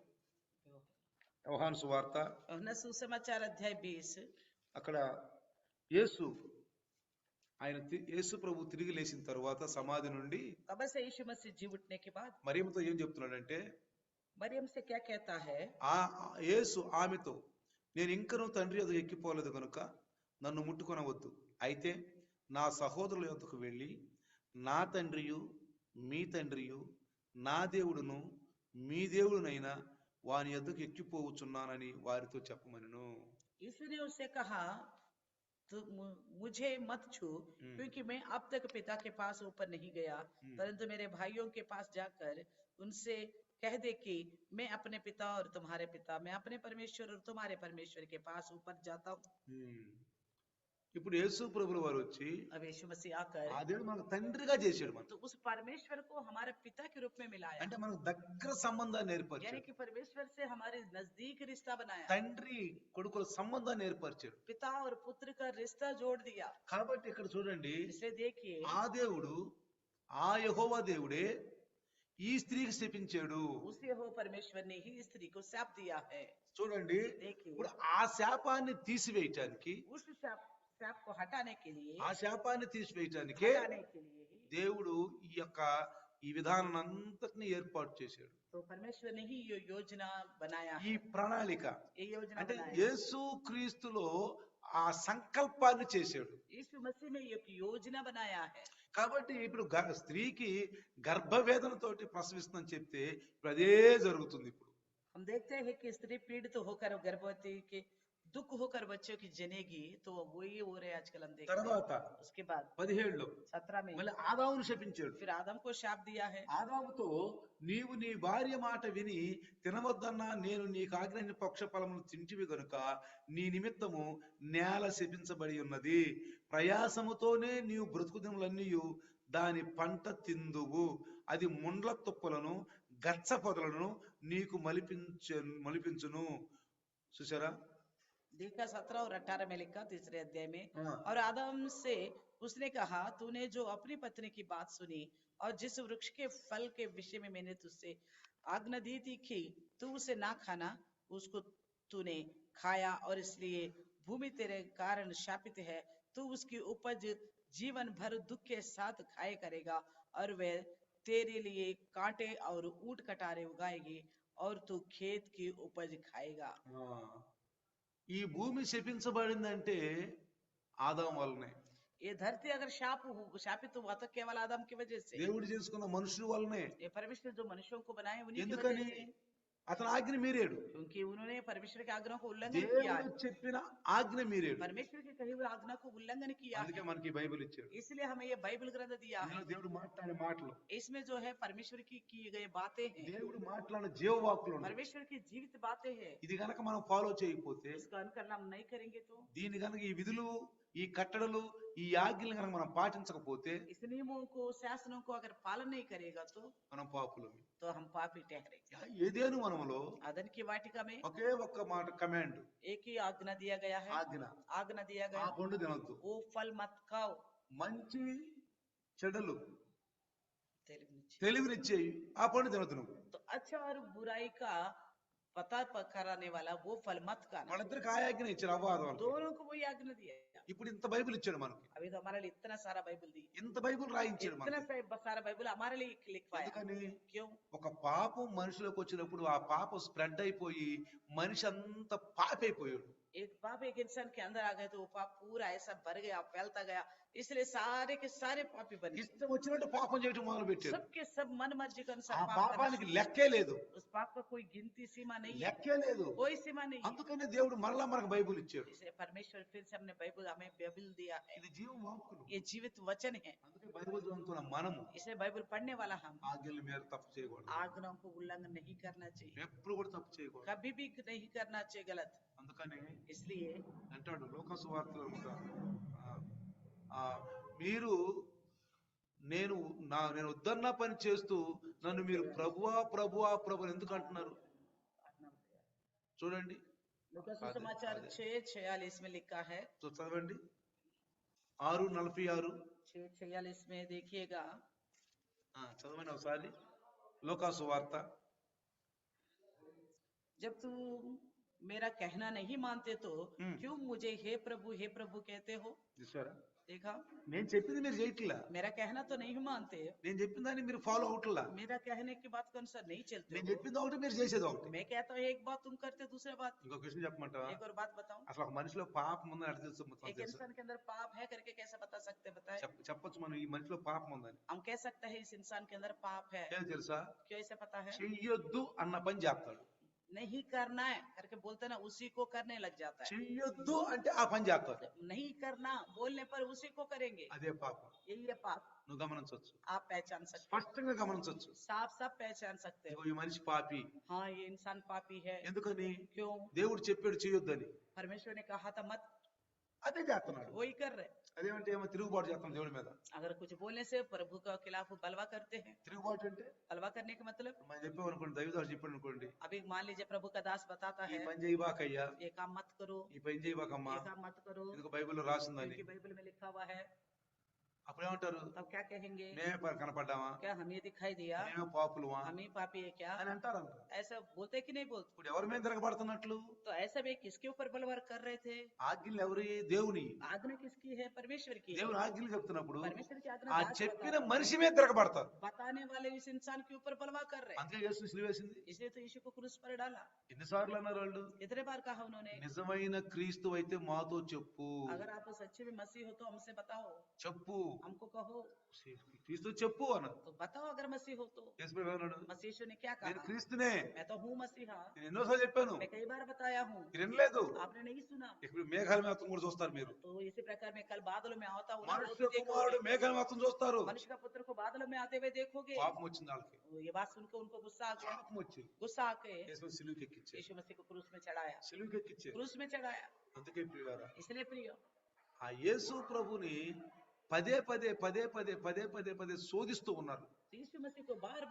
యోహాను సువార్త, यूहन्ना सुसमाचार अध्याय 20। అక్కడ యేసు ప్రభు తిరిగి లేచిన తరువాత సమాధి నుండి कब्र से यीशु मसीह जी उठने के बाद మరియమ్మతో ఏం చెప్తున్నాడంటే, मरियम से क्या कहता है? యేసు ఆమెతో, నేను ఇంకనూ తండ్రి ఎదుగు ఎక్కిపోలేదు కనుక నన్ను ముట్టుకొనవద్దు, అయితే నా సహోదరుల యొద్దకు వెళ్ళి నా తండ్రియు మీ తండ్రియు నా దేవుడును మీ దేవుడునైనా వాని యొద్దకు ఎక్కిపోవచ్చున్నానని వారితో చెప్పమనెను. यीशु ने उससे कहा, तो मुझे मत छू, क्योंकि मैं अब तक पिता के पास ऊपर नहीं गया, परंतु मेरे भाइयों के पास जाकर उनसे कह दे कि मैं अपने पिता और तुम्हारे पिता, मैं अपने परमेश्वर और तुम्हारे परमेश्वर के पास ऊपर जाता हूँ। ఇప్పుడు యేసు ప్రభుల వారు వచ్చి अब यीशु मसीह आकर ఆ దేవుడు మనకు తండ్రిగా చేశాడు మనం तो उस परमेश्वर को हमारे पिता के रूप में मिलाया, అంటే మనకు దగ్గర సంబంధాన్ని यानी ఏర్పరిచాడు कि परमेश्वर से हमारे नजदीक रिश्ता बनाया, తండ్రి కొడుకుల సంబంధాన్ని ఏర్పరిచాడు पिता और पुत्र का रिश्ता जोड़ दिया। కాబట్టి ఇక్కడ చూడండి इसलिए देखिए ఆ దేవుడు ఆ యెహోవా దేవుడే ఈ స్త్రీకి శపించాడు उस यहोवा परमेश्वर ने ही स्त्री को शाप दिया है। చూడండి देखिए ఇప్పుడు ఆ శాపాన్ని తీసివేయటానికి उस शाप को हटाने के लिए ఆ శాపాన్ని తీసివేయటానికే हटाने के लिए ही దేవుడు ఈ విధానం అంతటిని ఏర్పాటు చేశాడు तो परमेश्वर ने ही ये योजना बनाया ఈ है, ప్రణాళిక ये योजना అంటే बनाया है। యేసు క్రీస్తులో ఆ సంకల్పాన్ని చేశాడు यीशु मसीह में एक योजना बनाया है। కాబట్టి ఇప్పుడు స్త్రీకి గర్భవేదనతోటి ప్రసవిస్తుందని చెప్తే ఇప్పుడు అదే జరుగుతుంది ఇప్పుడు हम देखते हैं कि स्त्री पीड़ित होकर गर्भवती के दुख होकर बच्चों की जनेगी, तो वही हो रहे आजकल हम देखते हैं। తర్వాత उसके बाद 17 17 में మళ్ళీ ఆదామును శపించాడు फिर आदम को शाप दिया है। ఆదాముతో నీవు నీ భార్య మాట విని తినవద్దన్నా నేను నీకు ఆజ్ఞాని పక్ష ఫలమును తింటివి గనుక నీ నిమిత్తము నేల శపించబడి ఉన్నది, ప్రయాసముతోనే నీవు బ్రతుకు దినములన్నీ దాని పంట తిందువు, అది ముండ్ల తుప్పలను గచ్చ పొదలను నీకు మలిపించును. చూసారా देखा 17 और 18 में लिखा तीसरे अध्याय में, हाँ। और आदम से उसने कहा तूने जो अपनी पत्नी की बात सुनी और जिस वृक्ष के फल के विषय में मैंने तुझसे आज्ञा दी थी कि तू उसे ना खाना, उसको तूने खाया और इसलिए भूमि तेरे कारण शापित है। तू उसकी उपज जीवन भर दुख के साथ खाए करेगा और वह तेरे लिए कांटे और ऊंट कटारे उगाएगी और तू खेत की उपज खाएगा। ఈ భూమి శపించబడిందంటే ఆదాము వల్లనే, ये धरती अगर शापित हुआ तो केवल आदम की वजह से, దేవుడు చేసుకున్న మనుషుల వల్లనే. ये परमेश्वर जो मनुष्यों को बनाए उन्हीं की ఎందుకని वजह से, అతను ఆజ్ఞ మీరాడు, क्योंकि उन्होंने परमेश्वर के आज्ञा को उल्लंघन किया है, దేవుడు చెప్పిన ఆజ్ఞ మీరాడు. परमेश्वर की कही हुई आज्ञा को उल्लंघन किया అందుకే है। మనకి ఈ బైబిల్ ఇచ్చాడు. इसलिए हमें ये बाइबल ग्रंथ दिया है। ఇందులో దేవుడు మాట్లాడే మాటలు, इसमें जो है परमेश्वर की गई बातें हैं, దేవుడు మాట్లాడిన జీవవాక్కులు ఉన్నాయి. परमेश्वर की जीवित बातें हैं। ఇది గనక మనం ఫాలో చేయకపోతే, इसका अनुकरण हम नहीं करेंगे तो, దీని గనక ఈ విధులు ఈ కట్టడలు ఈ ఆజ్ఞలు గనక మనం పాటించకపోతే इस नियमों को शासनों को अगर पालन नहीं करेगा మనం పాపులమే. तो हम पापी ठहरेंगे। ఏదేను మనములో आदन की वाटिका में ఒకే ఒక్క మాట కమాండ్, एक ही आज्ञा दिया गया है, ఆజ్ఞ, आज्ञा दिया ఆ गया పండు తినొద్దు, वो फल मत खाओ। మంచి చెడులు तेलुगु में। తెలివినిచ్చేయి ఆ పండు తినొద్దు నువ్వు. तो अच्छा और बुराई का पता कराने वाला वो फल मत खाना। వాళ్ళిద్దరికి ఆ ఆజ్ఞ ఇచ్చారు అవ్వాదం. दोनों को वही आज्ञा दिया। ఇప్పుడు ఇంత బైబిల్ ఇచ్చాడు మనకి, अभी तो हमारे लिए इतना सारा बाइबल दी, ఇంత బైబిల్ రాయించాడు इतना మనకి. सारा बाइबल हमारे लिए लिखवाया। ఎందుకని क्यों? ఒక పాపం మనిషిలోకి వచ్చినప్పుడు ఆ పాపం స్ప్రెడ్ అయిపోయి మనిషి అంతా పాపైపోయాడు. एक पाप एक इंसान के अंदर आ गए तो वो पाप पूरा ऐसा भर गया, फैलता गया, इसलिए सारे के सारे पापी बन गए। ఇష్టం వచ్చినట్టు పాపం చేయటం మొదలు పెట్టాడు. सबके सब मन मर्जी के ఆ अनुसार पाप పాపానికి करना। లెక్కే లేదు, उस पाप का कोई गिनती सीमा नहीं है, లెక్కే లేదు. कोई सीमा नहीं है। అందుకనే దేవుడు మరలా మనకు బైబిల్ ఇచ్చాడు. इसलिए परमेश्वर फिर से हमने बाइबल हमें बाइबल दिया है, ఇది జీవ వాక్కులు. ये जीवित वचन है। అందుకే బైబిల్ చదువుతున్న మనము इसलिए बाइबल पढ़ने वाला हम ఆజ్ఞల మీద తప్పు చేయకూడదు, आज्ञाओं को उल्लंघन नहीं करना चाहिए, ఎప్పుడు కూడా తప్పు చేయకూడదు. कभी भी नहीं करना चाहिए गलत। అందుకని इसलिए అంటాడు లోకాసు వార్తలో కూడా, మీరు నేను వద్దన్న పని చేస్తూ నన్ను మీరు ప్రభువా ప్రభువా ప్రభు ఎందుకు అంటున్నారు? చూడండి लूका सुसमाचार 6:46 में लिखा है, చదవండి 6:46. 6:46 में देखिएगा, చదవండి ఒకసారి లోకాసు వార్త. जब तुम मेरा कहना नहीं मानते तो क्यों मुझे हे प्रभु कहते हो? చూసారా, देखा, నేను చెప్పింది మీరు చేయట్లా, मेरा कहना तो नहीं मानते, నేను చెప్పిన దాన్ని మీరు ఫాలో అవట్లా, मेरा कहने की बात के अनुसार नहीं चलते నేను हो। చెప్పింది ఒకటి మీరు చేసేది ఒకటి. मैं कहता हूँ एक बात, तुम करते दूसरा बात। ఇంకొక విషయం చెప్పమంటావా? एक और बात बताऊं, అసలు ఒక మనిషిలో పాపం ఉందని అర్థం एक इंसान के अंदर पाप है करके कैसे बता सकते हैं? बताए, చెప్పొచ్చు మనం ఈ మనిషిలో పాపం ఉందని. हम कह सकते हैं इस इंसान के अंदर पाप है। ఏం తెలుసా? क्यों ऐसे पता है? చెయ్యొద్దు అన్న పని చేస్తాడు, नहीं करना है करके बोलते ना उसी को करने लग जाता है। చెయ్యొద్దు అంటే ఆ పని చేస్తారు. नहीं करना बोलने पर उसी को करेंगे, అదే పాపం. यही है पाप। నువ్వు గమనించవచ్చు, आप पहचान सकते हैं, స్పష్టంగా గమనించవచ్చు. साफ साफ पहचान सकते ఇదిగో हो। ఈ మనిషి పాపి. हाँ ये इंसान पापी है। ఎందుకని? क्यों? దేవుడు చెప్పాడు చేయొద్దని. परमेश्वर ने कहा था मत, అదే చేస్తున్నాడు. वही कर रहे। అదేమంటే ఏమో తిరుగుబాటు చేస్తాం దేవుడి మీద. अगर कुछ बोलने से प्रभु के खिलाफ बलवा करते हैं। తిరుగుబాటు అంటే बलवा करने का मतलब మనం చెప్పామనుకోండి, దైవదాసు చెప్పాడు అనుకోండి, अभी मान लीजिए प्रभु का दास बताता ఈ है పని చేయబాకయ్యా, ये काम मत करो, ఈ పని చేయబాకమ్మా, ये काम मत करो, ఇదిగో బైబిల్లో రాసిందని. क्योंकि बाइबल में लिखा हुआ है। అప్పుడు ఏమంటారు? तब क्या कहेंगे? మేమే కనపడ్డామా, क्या हमें दिखाई दिया, మేమే పాపులమా हम ही पापी है क्या? అని అంటారు. ऐसा बोलते कि नहीं बोलते? ఇప్పుడు ఎవరి మీద తిరగబడుతున్నట్లు? तो ऐसा भी किसके ऊपर बलवा कर रहे थे? ఆజ్ఞలు ఎవరి? దేవుని. आज्ञा किसकी है? परमेश्वर की है। దేవుని ఆజ్ఞలు చెప్తున్నప్పుడు परमेश्वर की आज्ञा ఆ दास చెప్పిన बताता है। మనిషి మీద తిరగబడతారు. बताने वाले इस इंसान के ऊपर बलवा कर रहे हैं। అందుకే యేసు సిలువేసింది. इसलिए तो यीशु को क्रूस पर डाला। ఎన్నిసార్లు అన్నారు వాళ్ళు? कितने बार कहा उन्होंने, నిజమైన క్రీస్తు అయితే మాతో చెప్పు, अगर आप सच्चे में मसीह हो तो हमसे बताओ, చెప్పు, हमको कहो, క్రీస్తు చెప్పు అన్నారు. तो बताओ अगर मसीह हो तो। యేసు ప్రభు ఏమన్నాడు? मसीह यीशु ने क्या నేను कहा? క్రీస్తునే, मैं तो हूँ मसीहा, నేను ఎన్నోసార్లు చెప్పాను, मैं कई बार बताया हूँ, మీరు వినలేదు. आपने नहीं सुना। ఇప్పుడు మేఘాల మాత్రం కూడా చూస్తారు మీరు. तो इसी प्रकार में कल बादलों में आता हूँ, మనుష్య కుమారుడు మేఘాల మాత్రం చూస్తారు. मनुष्य का पुत्र को बादलों में आते हुए देखोगे। పాపం వచ్చింది వాళ్ళకి. ये बात सुनकर उनको गुस्सा आ गया। పాపం వచ్చి गुस्सा आके యేసు సిలువకి ఎక్కించారు. यीशु मसीह को क्रूस में चढ़ाया, సిలువకి ఎక్కించారు. क्रूस में चढ़ाया। అందుకే ప్రియులారా, इसलिए प्रिय, ఆ యేసు ప్రభుని పదే పదే పదే పదే పదే పదే పదే శోధిస్తూ ఉన్నారు. यीशु मसीह को बार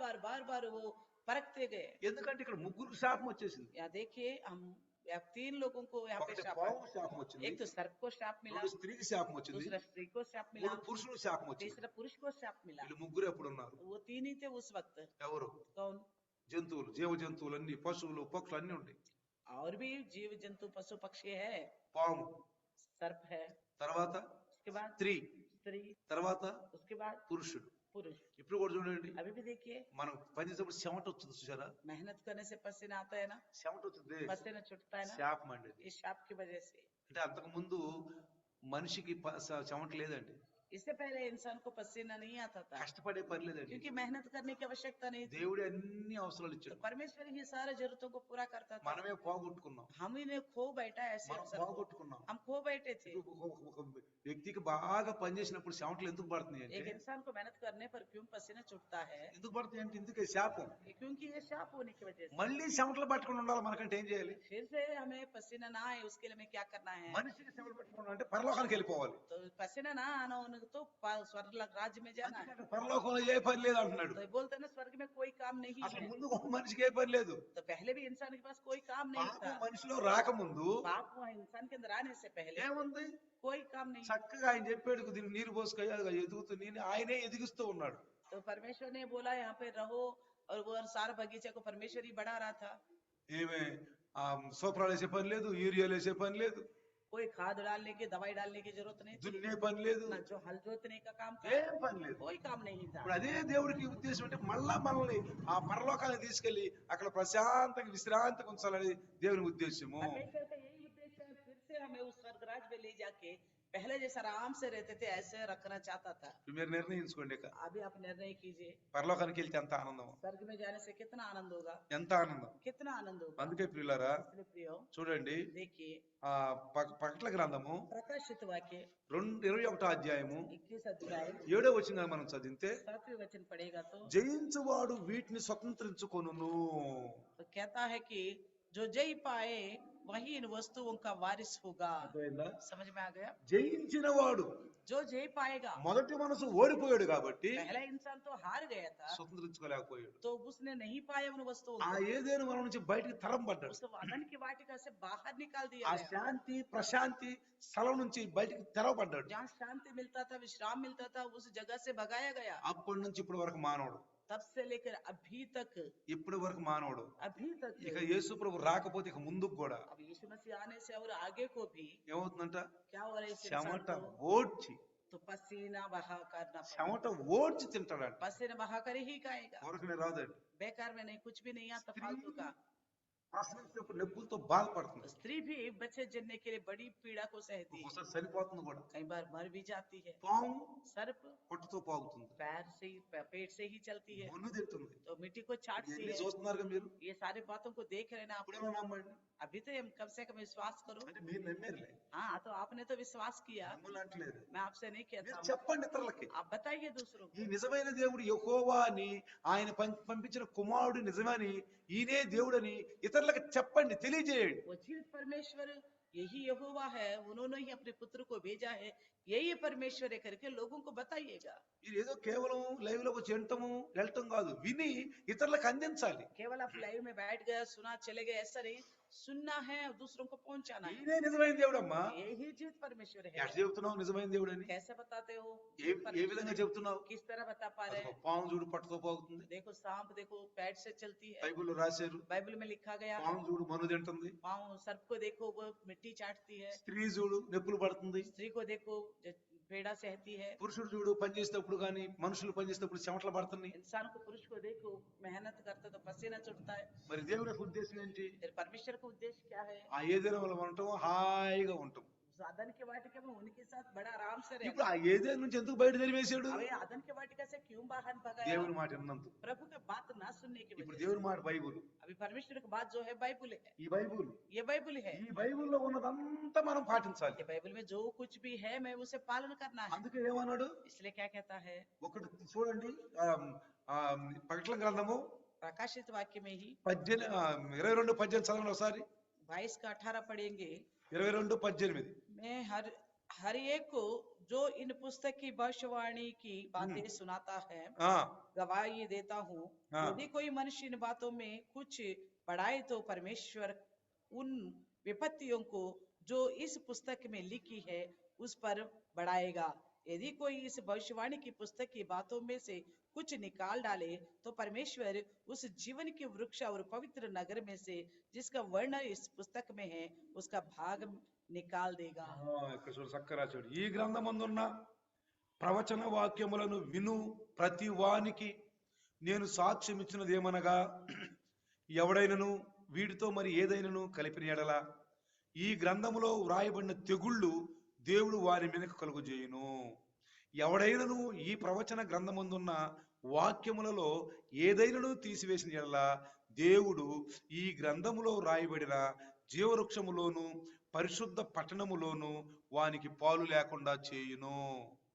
बार वो परखते गए। ఎందుకంటే ఇక్కడ ముగ్గురు శాపం వచ్చేసింది. यहाँ देखिए हम यहाँ 3 लोगों को यहाँ पे ఒకటి शाप పాము శాపం వచ్చింది, एक तो सर्प को शाप मिला, రెండు స్త్రీకి శాపం వచ్చింది, दूसरा स्त्री को शाप मिला, మూడు పురుషులు శాపం వచ్చింది. तीसरा पुरुष को शाप मिला। వీళ్ళు ముగ్గురు ఎప్పుడు ఉన్నారు? वो 3 ही थे उस वक्त। ఎవరు? कौन? జంతువులు, జీవ జంతువులు అన్ని, పశువులు పక్షులు అన్ని ఉంటాయి. और भी जीव जंतु पशु पक्षी है, పాము, सर्प है, తర్వాత उसके बाद స్త్రీ, स्त्री, తర్వాత उसके बाद పురుషుడు. पुरुष। ఇప్పుడు కూడా చూడండి, अभी भी देखिए మనం పనిచేసేప్పుడు చెమట వచ్చింది చూసారా? मेहनत करने से पसीना आता है ना, చెమట వచ్చింది, पसीना छूटता है ना, శాపం అండి అది. इस शाप की वजह से। అంటే అంతకు ముందు మనిషికి చెమట లేదండి, इससे पहले इंसान को पसीना नहीं आता था, కష్టపడే పని లేదండి. क्योंकि मेहनत करने की आवश्यकता नहीं थी। దేవుడే అన్ని అవసరాలు तो ఇచ్చాడు. परमेश्वर ही सारे जरूरतों को पूरा करता था। మనమే పోగొట్టుకున్నాం, हम इन्हें खो बैठा ऐसे మనం अवसर को। పోగొట్టుకున్నాం. हम खो बैठे थे। ఒక వ్యక్తికి బాగా పనిచేసినప్పుడు చెమటలు ఎందుకు పడుతున్నాయి एक అంటే, इंसान को मेहनत करने पर क्यों पसीना छूटता है? ఎందుకు పడుతున్నాయి అంటే ఇందుకే శాపం. क्योंकि ये शाप होने की वजह से। మళ్ళీ చెమటలు పట్టుకుని ఉండాలి మనకంటే ఏం చేయాలి? फिर से हमें पसीना ना आए उसके लिए हमें क्या करना है? మనిషికి చెమటలు పట్టుకున్నాం అంటే పరలోకానికి వెళ్ళిపోవాలి. तो पसीना ना आना होने तो स्वर्ग राज्य में जाना है। అందుకే పరలోకంలో ఏ పని లేదు అంటున్నాడు. तो बोलते हैं ना स्वर्ग में कोई काम नहीं అసలు है। ముందు ఒక మనిషికి ఏ పని లేదు. तो पहले भी इंसान के पास कोई काम नहीं పాపం था। మనిషిలో రాకముందు पाप हुआ इंसान के अंदर आने से पहले ఏముంది? कोई काम नहीं। చక్కగా ఆయన చెప్పాడు, దీన్ని నీరు పోసుకయ్యా ఎదుగుతూ నేను ఆయనే ఎదిగిస్తూ ఉన్నాడు. तो परमेश्वर ने बोला यहाँ पे रहो, और वो सारा बगीचे को परमेश्वर ही बढ़ा रहा था। ఏమే సోప్రాలు వేసే పని లేదు, యూరియాలు వేసే పని లేదు, कोई खाद डालने की दवाई डालने की जरूरत नहीं थी, దున్నే పని లేదు, ना जो हल जोतने का काम था, ఏం పని లేదు. कोई काम नहीं था। ఇప్పుడు అదే దేవుడికి ఉద్దేశం అంటే మళ్ళా మనల్ని ఆ పరలోకానికి తీసుకెళ్లి అక్కడ ప్రశాంతంగా విశ్రాంతిగా ఉంచాలని దేవుని ఉద్దేశము. परमेश्वर का यही उद्देश्य है, फिर से हमें उस स्वर्गराज में ले जाके पहले जैसे आराम से रहते थे ऐसे रखना चाहता था। మీరు నిర్ణయించుకోండి, ఇక अभी आप निर्णय कीजिए, పరలోకానికి వెళ్తే ఎంత ఆనందం, स्वर्ग में जाने से कितना आनंद होगा, ఎంత ఆనందం. कितना आनंद होगा। అందుకే ప్రియులారా इसलिए प्रियो చూడండి, देखिए ఆ ప్రకటన గ్రంథము प्रकाशित वाक्य 21వ అధ్యాయము 21 अध्याय 7వ వచనం మనం చదివితే, 7वें वचन पढ़ेगा तो జయించువాడు వీటిని స్వతంత్రించుకొనును. कहता है कि जो जय पाए वही इन वस्तुओं का वारिस होगा। అర్థమైందా? समझ में आ गया? జయించిన వాడు, जो जय पाएगा, మొదటి మనసు ఓడిపోయాడు కాబట్టి पहला इंसान तो हार गया था, స్వతంత్రించుకోలేకపోయాడు. तो उसने नहीं पाया उन वस्तुओं ఆ को, ఏదేను మనం నుంచి బయటికి తరం పడ్డాడు. उसको अदन की वाटिका से बाहर निकाल ఆ दिया गया। శాంతి ప్రశాంతి స్థలం నుంచి బయటికి తెరవబడ్డాడు. जहाँ शांति मिलता था, विश्राम मिलता था, उस जगह से भगाया गया। అప్పటి నుంచి ఇప్పటి వరకు మానవుడు, तब से लेकर अभी तक, ఇప్పటి వరకు మానవుడు. अभी तक ఇక యేసు ప్రభు రాకపోతే ఇక ముందుకు కూడా अब यीशु मसीह आने से और आगे को भी ఏమవుతుందంట? क्या हो रहा है? इस इंसान చెమట को ఓడ్చి, तो पसीना बहा करना पड़ेगा। చెమట ఓడ్చి తింటాడంట. पसीना बहा कर ही खाएगा, ఊరకనే రాదండి. बेकार में नहीं, कुछ भी नहीं आता फालतू का। ప్రసవించినప్పుడు నొప్పులతో బాధపడుతుంది, स्त्री भी बच्चे जन्ने के लिए बड़ी पीड़ा को सहती है, ఒకసారి చనిపోతుంది కూడా. कई बार मर भी जाती है। పాము सर्प పొట్టుతో పాగుతుంది, पैर से ही पेट से ही चलती है, మన్ను తింటుంది. तो मिट्टी को चाटती ఇవన్నీ है। చూస్తున్నారుగా మీరు. ये सारी बातों को देख रहे हैं ना आप। ఇప్పుడేమో నమ్మండి, अभी तो हम कम से कम विश्वास करो। అంటే మీరు నమ్మేరులే, हाँ, तो आपने तो विश्वास किया, నమ్మలు అంటలేదు. मैं आपसे नहीं మీరు कहता हूँ। చెప్పండి ఇతరులకి, आप बताइए दूसरों ఈ को, నిజమైన దేవుడు యెహోవా అని, ఆయన పంపించిన కుమారుడు నిజమని, ఈయనే దేవుడని ఇతరులకు చెప్పండి, తెలియజేయండి. वो जीवित परमेश्वर यही यहोवा है, उन्होंने ही अपने पुत्र को भेजा है, यही परमेश्वर है करके लोगों को बताइएगा। ఇది ఏదో కేవలం లైవ్ లోకి వచ్చి వినటము వెళ్ళటం కాదు, విని ఇతరులకు అందించాలి. केवल आप लाइव में बैठ गए, सुना चले गए, ऐसा नहीं, सुनना है और दूसरों को पहुंचाना है। ఈయనే నిజమైన దేవుడమ్మా. यही जीवित परमेश्वर है। ఎట్లా చెబుతున్నావు నిజమైన దేవుడని? कैसे बताते हो? ఏ విధంగా చెబుతున్నావు? किस तरह बता पा रहे हैं? పాము చూడు పట్టుతో పోతుంది, देखो सांप देखो पैर से चलती है, బైబిల్లో రాశారు. बाइबल में लिखा गया है। పాము చూడు మన్ను తింటుంది, पाँव सर्प को देखो वो मिट्टी चाटती है, స్త్రీ చూడు నొప్పులు పడుతుంది, स्त्री को देखो जो पीड़ा सहती है, పురుషుడు చూడు పని చేసేటప్పుడు కానీ మనుషులు పని చేసేటప్పుడు చెమటలు పడుతున్నాయి. इंसान को पुरुष को देखो मेहनत करता तो पसीना छूटता है। మరి దేవుడి యొక్క ఉద్దేశం ఏంటి? फिर परमेश्वर का उद्देश्य क्या है? ఆ ఏదైనా వల్ల ఉండటం, హాయిగా ఉంటాం. उस आदन के वाटिका में उनके साथ बड़ा आराम से ఇప్పుడు रहना। ఆ ఏదైనా నుంచి ఎందుకు బయట తెలివేశాడు? अबे आदन के वाटिका से क्यों बाहर भगाया? దేవుని మాట విన్నందుకు. प्रभु का बात ना सुनने की ఇప్పుడు वजह దేవుని మాట బైబుల్, से। अभी परमेश्वर की बात जो है बाइबल है, ఈ బైబుల్, ये बाइबल है। ఈ బైబుల్లో ఉన్నదంతా మనం పాటించాలి. ये बाइबल में जो कुछ भी है मैं उसे पालन करना है। అందుకే ఏమన్నాడు? इसलिए क्या कहता है? ఒకటి చూడండి, ప్రకటన గ్రంథము प्रकाशित वाक्य में ही 22:18 చదవండి ఒకసారి. 22 का 18 पढ़ेंगे। 22:18. मैं हर एक को जो इन पुस्तक की भविष्यवाणी की बातें सुनाता है ఆ, गवाही देता हूँ, हाँ। यदि कोई मनुष्य इन बातों में कुछ बढ़ाए तो परमेश्वर उन विपत्तियों को जो इस पुस्तक में लिखी है उस पर बढ़ाएगा। यदि कोई इस भविष्यवाणी की पुस्तक की बातों में से कुछ निकाल डाले तो परमेश्वर उस जीवन के वृक्ष और पवित्र नगर में से जिसका वर्णन इस पुस्तक में है उसका भाग निकाल देगा। ఇక్కడ చూడు చక్కగా చూడు. ఈ గ్రంథమందున్న ప్రవచన వాక్యములను విను ప్రతి వానికి నేను సాక్ష్యం ఇచ్చినది ఏమనగా, ఎవడైనను వీటితో మరి ఏదైనను కలిపిన ఎడల ఈ గ్రంథములో వ్రాయబడిన తెగుళ్ళు దేవుడు వారి మీదకు కలుగజేయును. ఎవడైనను ఈ ప్రవచన గ్రంథమందున్న వాక్యములలో ఏదైనను తీసివేసిన ఎడల దేవుడు ఈ గ్రంథములో వ్రాయబడిన జీవవృక్షములోను పరిశుద్ధ పట్టణములోను వానికి పాలు లేకుండా చేయును.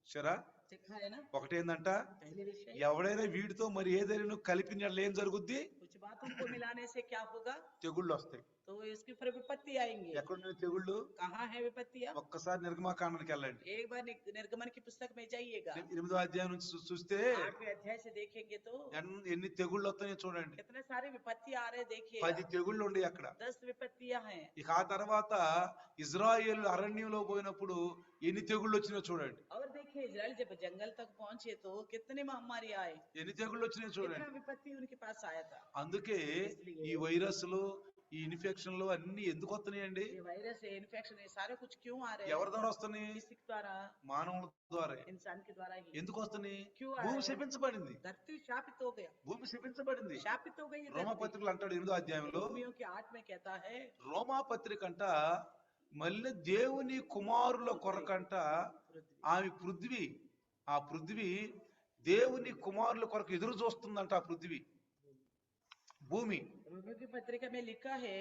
సరా, देखा है ना? ఒకటేందంట, पहले विषय ఎవడైనా వీటితో మరి ఏదైనా కలిపిన ఎడల ఏం జరుగుద్ది? कुछ बातों को मिलाने से क्या होगा? తెగుళ్ళు వస్తాయి. तो इसके ऊपर विपत्ति आएंगे। ఎక్కడున్నాయి తెగుళ్ళు? कहाँ है विपत्तियां? ఒక్కసారి నిర్గమాకాండానికి వెళ్ళండి. एक बार निर्गमन की पुस्तक में जाइएगा, 8వ అధ్యాయం నుంచి చూస్తే 8वें अध्याय से देखेंगे तो ఎన్ని తెగుళ్ళు వస్తాయో చూడండి. कितने सारे विपत्ति आ रहे देखिए। 10 తెగుళ్ళు ఉండే అక్కడ. 10 विपत्तियां हैं। ఇక ఆ తర్వాత ఇజ్రాయేల్ అరణ్యంలో పోయినప్పుడు ఎన్ని తెగుళ్ళు వచ్చినాయో చూడండి. और देखिए इजराइल जब जंगल तक पहुंचे तो कितने महामारी आए, ఎన్ని తెగుళ్ళు వచ్చినాయో कितना చూడండి. विपत्ति उनके पास आया था। అందుకే ఈ వైరస్లు, ఈ ఇన్ఫెక్షన్లు అన్ని ఎందుకు వస్తున్నాయండి? ये वायरस है, इन्फेक्शन है, सारे कुछ क्यों आ रहे ఎవరి हैं? ద్వారా వస్తున్నాయి? किसी के द्वारा? మానవుల ద్వారా. इंसान के द्वारा ही। ఎందుకు వస్తున్నాయి? क्यों आ భూమి रहे हैं? శపించబడింది. धरती शापित हो गया, భూమి శపించబడింది. शापित हो गई ये धरती। రోమాపత్రికలు అంటాడు 8వ అధ్యాయంలో, रोमियो के 8 में कहता है, రోమాపత్రిక అంట మళ్ళీ దేవుని కుమారుల కొరకంట ఆమె పృథ్వీ, ఆ పృథ్వీ దేవుని కుమారుల కొరకు ఎదురు చూస్తుందంట. ఆ పృథ్వీ, భూమి. रोमियो की पत्रिका में लिखा है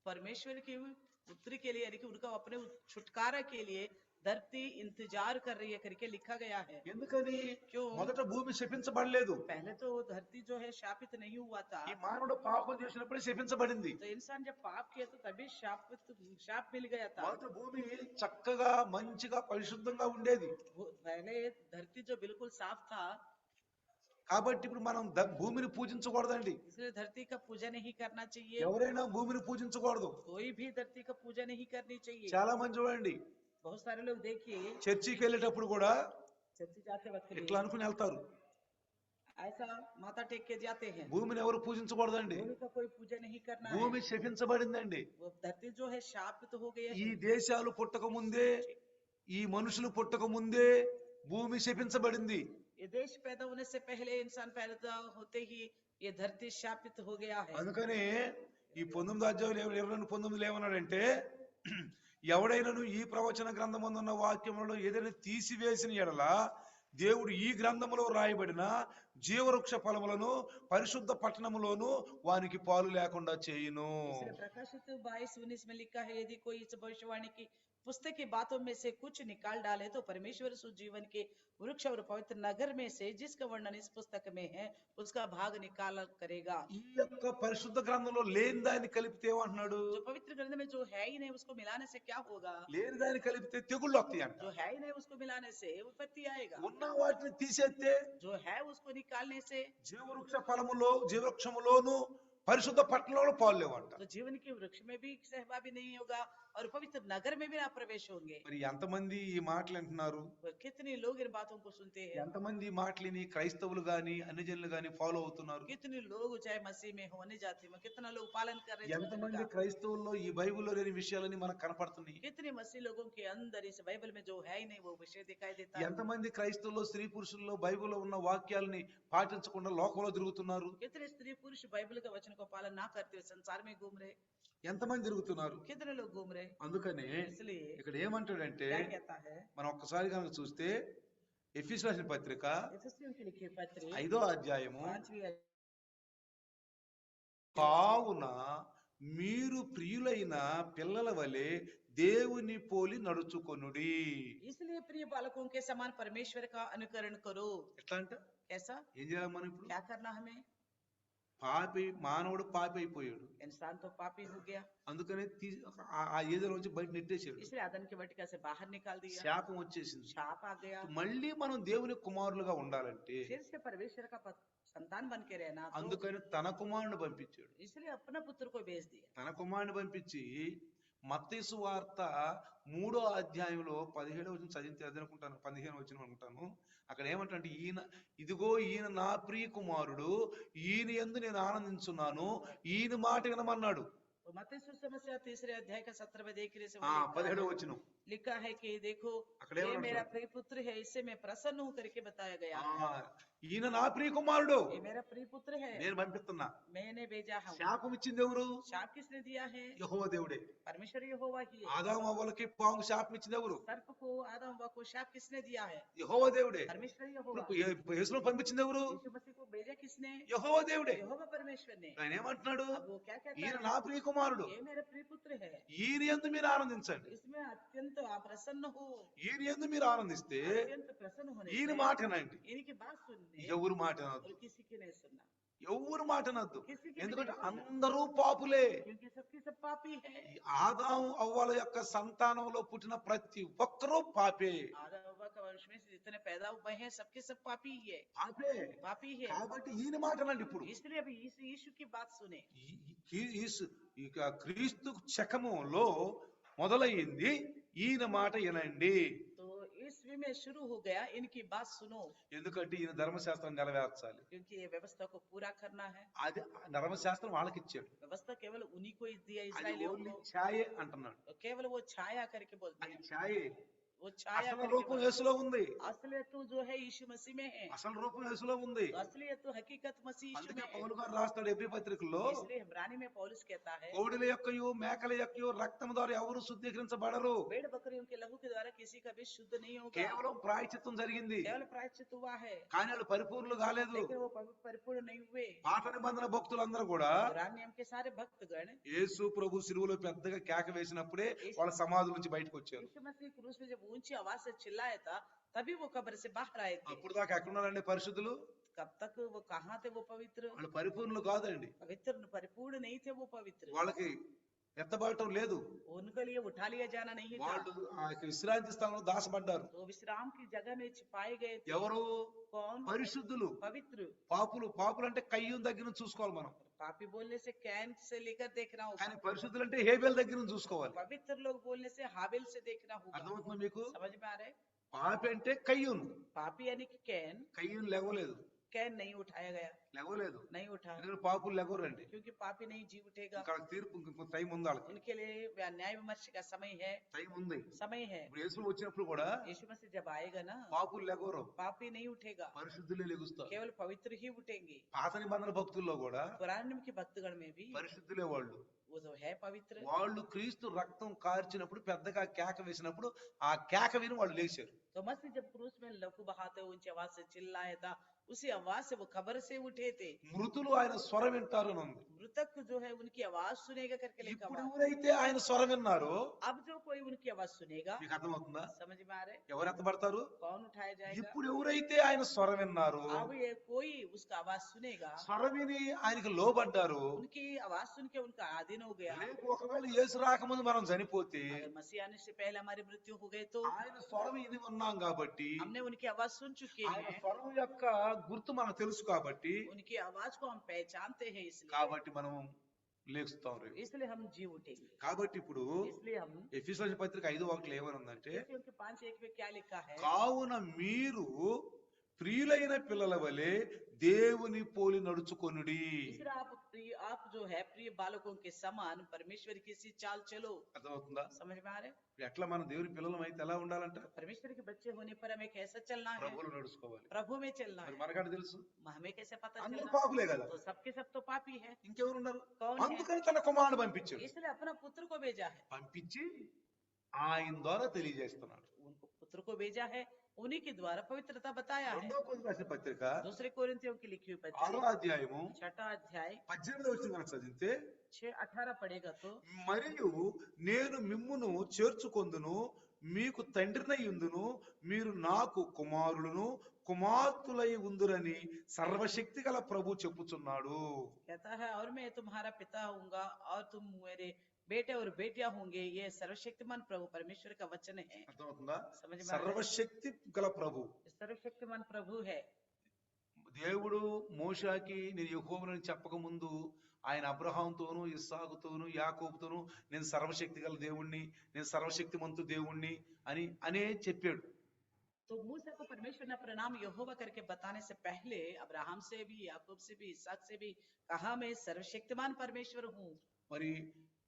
परमेश्वर की पुत्री के लिए यानी कि उनका अपने छुटकारा के लिए धरती इंतजार कर रही है करके लिखा गया है। ఎందుకని? क्यों? మొదట భూమి శపించబడలేదు. पहले तो वो धरती जो है शापित नहीं हुआ था, ఈ మానవుడు పాపం చేసినప్పుడే శపించబడింది. तो इंसान जब पाप किया तो तभी शाप मिल गया था। మొదట భూమి చక్కగా మంచిగా పరిశుద్ధంగా ఉండేది. पहले धरती जो बिल्कुल साफ था, కాబట్టి ఇప్పుడు మనం భూమిని పూజించకూడదండి. इसलिए धरती का पूजा नहीं करना चाहिए। ఎవరైనా భూమిని పూజించకూడదు. कोई भी धरती का पूजा नहीं करनी चाहिए। చాలా మంది చూడండి, बहुत सारे लोग देखिए చర్చికి వెళ్ళేటప్పుడు కూడా चर्च जाते वक्त भी ఇట్లా అనుకుని వెళ్తారు. ऐसा माथा टेक के जाते हैं। భూమిని ఎవరు పూజించకూడదండి. भूमि का कोई पूजा नहीं करना है। భూమి శపించబడిందండి. वो धरती जो है शापित हो गई ఈ है। దేశాలు పుట్టక ముందే, ఈ మనుషులు పుట్టక ముందే భూమి శపించబడింది. ये देश पैदा होने से पहले, इंसान पैदा होते ही ये धरती शापित हो गया है। అందుకనే ఈ 19 అధ్యాయులు 22, 19 ఏమన్నాడంటే ఎవడైనను ఈ ప్రవచన గ్రంథమందున్న వాక్యములలో ఏదైనా తీసివేసిన ఎడల దేవుడు ఈ గ్రంథములో రాయబడిన జీవవృక్ష ఫలములను పరిశుద్ధ పట్టణములోను వానికి పాలు లేకుండా చేయును. इसलिए प्रकाशित 22:19 में लिखा है, यदि कोई इस भविष्यवाणी की पुस्तक की बातों में से कुछ निकाल डाले तो परमेश्वर सुजीवन के वृक्ष और पवित्र नगर में से जिसका वर्णन इस पुस्तक में है उसका भाग निकाल करेगा। ఈ యొక్క పరిశుద్ధ గ్రంథంలో లేని దాన్ని కలిపితే ఏమంటున్నాడు? जो पवित्र ग्रंथ में जो है ही नहीं उसको मिलाने से क्या होगा? లేని దాన్ని కలిపితే తెగుళ్ళు వస్తాయి అంట. जो है ही नहीं उसको मिलाने से विपत्ति आएगा, ఉన్న వాటిని తీసేస్తే जो है उसको निकालने से జీవవృక్ష ఫలములో జీవవృక్షములోను పరిశుద్ధ పట్టణంలో పాలు లేవంట. तो जीवन के वृक्ष में भी सहभागी नहीं होगा और पवित्र नगर में भी ना प्रवेश होंगे। మరి ఎంతమంది ఈ మాటలు అంటున్నారు? कितने लोग इन बातों को सुनते हैं? ఎంతమంది ఈ మాటలని క్రైస్తవులు గాని అన్ని జనులు గాని ఫాలో అవుతున్నారు? कितने लोग चाहे मसीह में होने जाते हैं, कितना लोग पालन कर रहे हैं? ఎంతమంది క్రైస్తవుల్లో ఈ బైబిల్లో లేని విషయాలని మనకు కనపడుతున్నాయి? कितने मसीह लोगों के अंदर इस बाइबल में जो है ही नहीं वो विषय दिखाई देता है? ఎంతమంది క్రైస్తవుల్లో స్త్రీ పురుషుల్లో బైబిల్లో ఉన్న వాక్యాలని పాటించకుండా లోకంలో తిరుగుతున్నారు? कितने स्त्री पुरुष बाइबल का वचन को पालन ना करते हुए संसार में घूम रहे? ఎంతమంది తిరుగుతున్నారు? कितने लोग घूम रहे? అందుకనే इसलिए ఇక్కడ ఏమంటాడంటే क्या कहता है? మనం ఒక్కసారి కనుక చూస్తే ఎఫెసీయులకు రాసిన పత్రిక एफेसियों के लिखे पत्र 5వ అధ్యాయము 5वीं కావున మీరు ప్రియులైన పిల్లల వలె దేవుని పోలి నడుచుకొనుడి. इसलिए प्रिय बालकों के समान परमेश्वर का अनुकरण करो। ఎట్లా అంట? कैसा? ఏం చేయాలి మనం ఇప్పుడు? क्या करना हमें? మానవుడు పాపి అయిపోయాడు. इंसान तो पापी हो गया, అందుకనే ఆ ఏదో నుంచి బయట నెట్టేసాడు. इसलिए आदम की वटिका से बाहर निकाल दिया, శాపం వచ్చేసింది. शाप आ गया। మళ్ళీ మనం దేవుని కుమారులుగా ఉండాలంటే फिर से परमेश्वर का संतान बन के रहना तो అందుకని తన కుమారుని పంపించాడు. इसलिए अपना पुत्र को भेज दिया। తన కుమారుని పంపించి మత్తయి సువార్త 3వ అధ్యాయంలో 17వ వచనం చదివితే అనుకుంటాను, 15వ వచనం అనుకుంటాను. అక్కడ ఏమంటే ఇదిగో ఈయన నా ప్రియ కుమారుడు, ఈయన యందు నేను ఆనందించున్నాను, ఈయన మాట వినమన్నాడు. मत्ती सुसमाचार 3 अध्याय का 17वें देख रहे 17వ వచనం लिखा है कि देखो अकड़े ये वाला मेरा था। प्रिय पुत्र है, इससे मैं प्रसन्न हूं करके बताया गया। ఈయన నా ప్రియ కుమారుడు, ये मेरा प्रिय पुत्र है, నేను పంపిస్తున్నా. मैंने भेजा हूं। శాపం ఇచ్చింది ఎవరు? शाप किसने दिया है? యెహోవా దేవుడే. परमेश्वर यहोवा ही है। ఆదాము అవ్వలకి పాము శాపం ఇచ్చింది ఎవరు? सर्प को आदम हव्वा को शाप किसने दिया है? యెహోవా దేవుడే. परमेश्वर यहोवा। యేసును పంపించింది ఎవరు? यीशु मसीह को भेजा किसने? యెహోవా దేవుడే. यहोवा परमेश्वर ने। ఆయన ఏమంటున్నాడు? अब वो क्या कहता ఈయన है? నా ప్రియ కుమారుడు, ये मेरा प्रिय पुत्र है, ఈయన యందు మీరు ఆనందించండి. इसमें अत्यंत आप प्रसन्न हो। ఈయన యందు మీరు ఆనందిస్తే अत्यंत प्रसन्न होने ఈయన से మాట వినండి. इनकी बात सुनने ఎవరు మాట और వినొద్దు, किसी की नहीं सुनना, ఎవరు మాట వినొద్దు. किसी की ఎందుకంటే नहीं सुनना, అందరూ పాపులే. क्योंकि सबके सब पापी है। ఈ ఆదాము అవ్వల యొక్క సంతానంలో పుట్టిన ప్రతి ఒక్కరూ పాపే. आदम हव्वा का वंश में से जितने पैदा हुए हैं सबके सब पापी ही है, పాపే पापी है। కాబట్టి ఈయన మాట వినండి. ఇప్పుడు इसलिए अभी यीशु की बात सुने। ఇక క్రీస్తు శకములో మొదలయ్యింది, ఈయన మాట వినండి. तो ईस्वी में शुरू हो गया, इनकी बात सुनो, ఎందుకంటే ఈయన ధర్మశాస్త్రం నెరవేర్చాలి. क्योंकि ये व्यवस्था को पूरा करना है। అది ధర్మశాస్త్రం వాళ్ళకి ఇచ్చాడు. व्यवस्था केवल उन्हीं को ही दिया, అది इस्राएलियों ఓన్లీ को। ఛాయే అంటున్నాడు. तो केवल वो छाया करके बोलते అది हैं, ఛాయే. वो छाया అసలు करके రూపం बोलते యేసులో ఉంది. हैं। असलियत तो जो है यीशु मसीह में है, అసలు రూపం యేసులో ఉంది. तो असलियत तो हकीकत मसीह यीशु అందుకే में है। పౌలు గారు రాస్తాడు ఎబ్రీ పత్రికలో, इसलिए इब्रानी में पौलुस कहता है, కోడిల యొక్కయు మేకల యొక్కయు రక్తం ద్వారా ఎవరు శుద్ధీకరించబడరు. भेड़ बकरियों के लहू के द्वारा किसी का भी शुद्ध नहीं होगा, కేవలం ప్రాయశ్చిత్తం జరిగింది, केवल प्रायश्चित हुआ है, కానీ వాళ్ళు పరిపూర్ణులు కాలేదు. लेकिन वो परिपूर्ण नहीं हुए। పాత నిబంధన భక్తులందరూ కూడా पुराने नियम के सारे भक्तगण యేసు ప్రభు సిలువలో పెద్దగా కేక వేసినప్పుడే వాళ్ళ సమాధుల నుంచి బయటకు వచ్చారు. यीशु मसीह क्रूस में जब ऊंची आवाज से चिल्लाया था तभी वो कब्र से बाहर आए थे। అప్పుడు దాకా ఎక్కడున్నారండి పరిశుద్ధులు? कब तक वो कहाँ थे? वो पवित्र వాళ్ళు పరిపూర్ణులు కాదండి. पवित्र परिपूर्ण नहीं थे, वो पवित्र, వాళ్ళకి ఎత్తబడటం లేదు. उनके लिए उठा लिया जाना नहीं था। వాళ్ళు ఆ యొక్క విశ్రాంతి స్థలంలో దాచబడ్డారు. तो विश्राम की जगह में छिपाए गए थे। ఎవరు? कौन? పరిశుద్ధులు. पवित्र। పాపులు అంటే కయ్యూని దగ్గర నుంచి చూసుకోవాలి మనం, पापी बोलने से कैन से लेकर देखना होगा, కానీ పరిశుద్ధులు అంటే హేబెల్ దగ్గర నుంచి చూసుకోవాలి. पवित्र लोग बोलने से हाबिल से देखना होगा। అర్థమవుతుందా మీకు? समझ में आ रहा है? పాపి అంటే కయ్యూను. पापी यानी कि कैन కయ్యూను లేవలేదు. कैन नहीं उठाया गया, లేవలేదు. नहीं उठा, ఎందుకంటే పాపులు లేవరండి. क्योंकि पापी नहीं जी उठेगा। ఇంకా తీర్పు ఇంకొక టైం ఉంది వాళ్ళకి. उनके लिए न्याय विमर्श का समय है, టైం ఉంది. समय है। ఇప్పుడు యేసు వచ్చినప్పుడు కూడా यीशु मसीह जब आएगा ना, పాపులు లేవరు, पापी नहीं उठेगा, పరిశుద్ధులే లెగుస్తారు. केवल पवित्र ही उठेंगे। పాత నిబంధన భక్తుల్లో కూడా पुराने नियम के भक्तगण में भी పరిశుద్ధులే వాళ్ళు. वो जो है पवित्र, వాళ్ళు క్రీస్తు రక్తం కార్చినప్పుడు పెద్దగా కేక వేసినప్పుడు ఆ కేక విని వాళ్ళు లేచారు. तो मसीह जब क्रूस में लहू बहाते ऊंची आवाज से चिल्लाया था, उसी आवाज से वो खबर से उठे थे। మృతులు ఆయన స్వరం వింటారు అని ఉంది. मृतक जो है उनकी आवाज सुनेगा करके लिखा ఇప్పుడు हुआ। ఎవరైతే ఆయన స్వరం విన్నారో अब जो कोई उनकी आवाज सुनेगा, మీకు అర్థమవుతుందా? समझ में आ रहे, ఎవరు ఎత్తబడతారు? कौन उठाया जाएगा? ఇప్పుడు ఎవరైతే ఆయన స్వరం విన్నారో, अब ये कोई उसका आवाज सुनेगा, స్వరం విని ఆయనకి లోబడ్డారు. उनकी आवाज सुन के उनका आधीन हो गया। రేపు ఒకవేళ యేసు రాకముందు మనం చనిపోతే अगर मसीह आने से पहले हमारी मृत्यु हो गई तो ఆయన స్వరం విని ఉన్నాం కాబట్టి हमने उनकी आवाज सुन चुके ఆయన हैं, స్వరం యొక్క గుర్తు మనకు తెలుసు కాబట్టి उनकी आवाज को हम पहचानते हैं, इसलिए కాబట్టి మనం లేస్తాం రేపు. इसलिए हम जी उठेंगे। కాబట్టి ఇప్పుడు इसलिए हम ఎఫెసీయుల పత్రిక 5:1 ఏమని ఉందంటే, क्योंकि 5:1 में क्या लिखा है, కావున మీరు ప్రియులైన పిల్లల వలె దేవుని పోలి నడుచుకొనుడి. इसलिए आप जो है प्रिय बालकों के समान परमेश्वर की सी चाल चलो। అర్థమవుతుందా? समझ में आ रहे, ఎట్లా మన దేవుని పిల్లలం అయితే ఎలా ఉండాలంట? परमेश्वर के बच्चे होने पर हमें कैसा चलना है, ప్రభువులో నడుచుకోవాలి. प्रभु में चलना మరి है। మనకంటే తెలుసు हमें कैसे पता అందరూ चलना, పాపులే కదా, तो सबके सब तो पापी है, ఇంకెవరు ఉన్నారు? कौन है? అందుకని తన కుమారుడు పంపించాడు. इसलिए अपना पुत्र को भेजा है, పంపించి ఆయన ద్వారా తెలియజేస్తున్నాడు. उनको पुत्र को भेजा है, उन्हीं के द्वारा पवित्रता बताया है। రెండో కొరింథీ రాసిన పత్రిక दूसरे कोरिन्थियों की लिखी हुई 6వ पत्री అధ్యాయము 6 अध्याय 18వ వచనం మనం చదివితే, 6:18 पढ़ेगा तो, మరియు నేను మిమ్మును చేర్చుకొందును, మీకు తండ్రినై ఉందును, మీరు నాకు కుమారులను కుమార్తెలై ఉందురని సర్వశక్తి గల ప్రభు చెప్పుచున్నాడు. कहता है, और मैं तुम्हारा पिता होऊंगा और तुम मेरे बेटे और बेटियां होंगे, ये सर्वशक्तिमान प्रभु परमेश्वर का वचन है। అర్థమవుతుందా? समझ में आ रहा है? సర్వశక్తి గల ప్రభు सर्वशक्तिमान प्रभु है। దేవుడు మోషేకి నేను యెహోవానని చెప్పక ముందు ఆయన అబ్రహాంతోను ఇస్సాకుతోను యాకోబుతోను నేను సర్వశక్తి గల దేవుణ్ణి, నేను సర్వశక్తిమంతు దేవుణ్ణి అనే చెప్పాడు. तो मूसा को परमेश्वर ने अपना नाम यहोवा करके बताने से पहले अब्राहम से भी, याकूब से भी, इसहाक से भी कहा मैं सर्वशक्तिमान परमेश्वर हूँ। మరి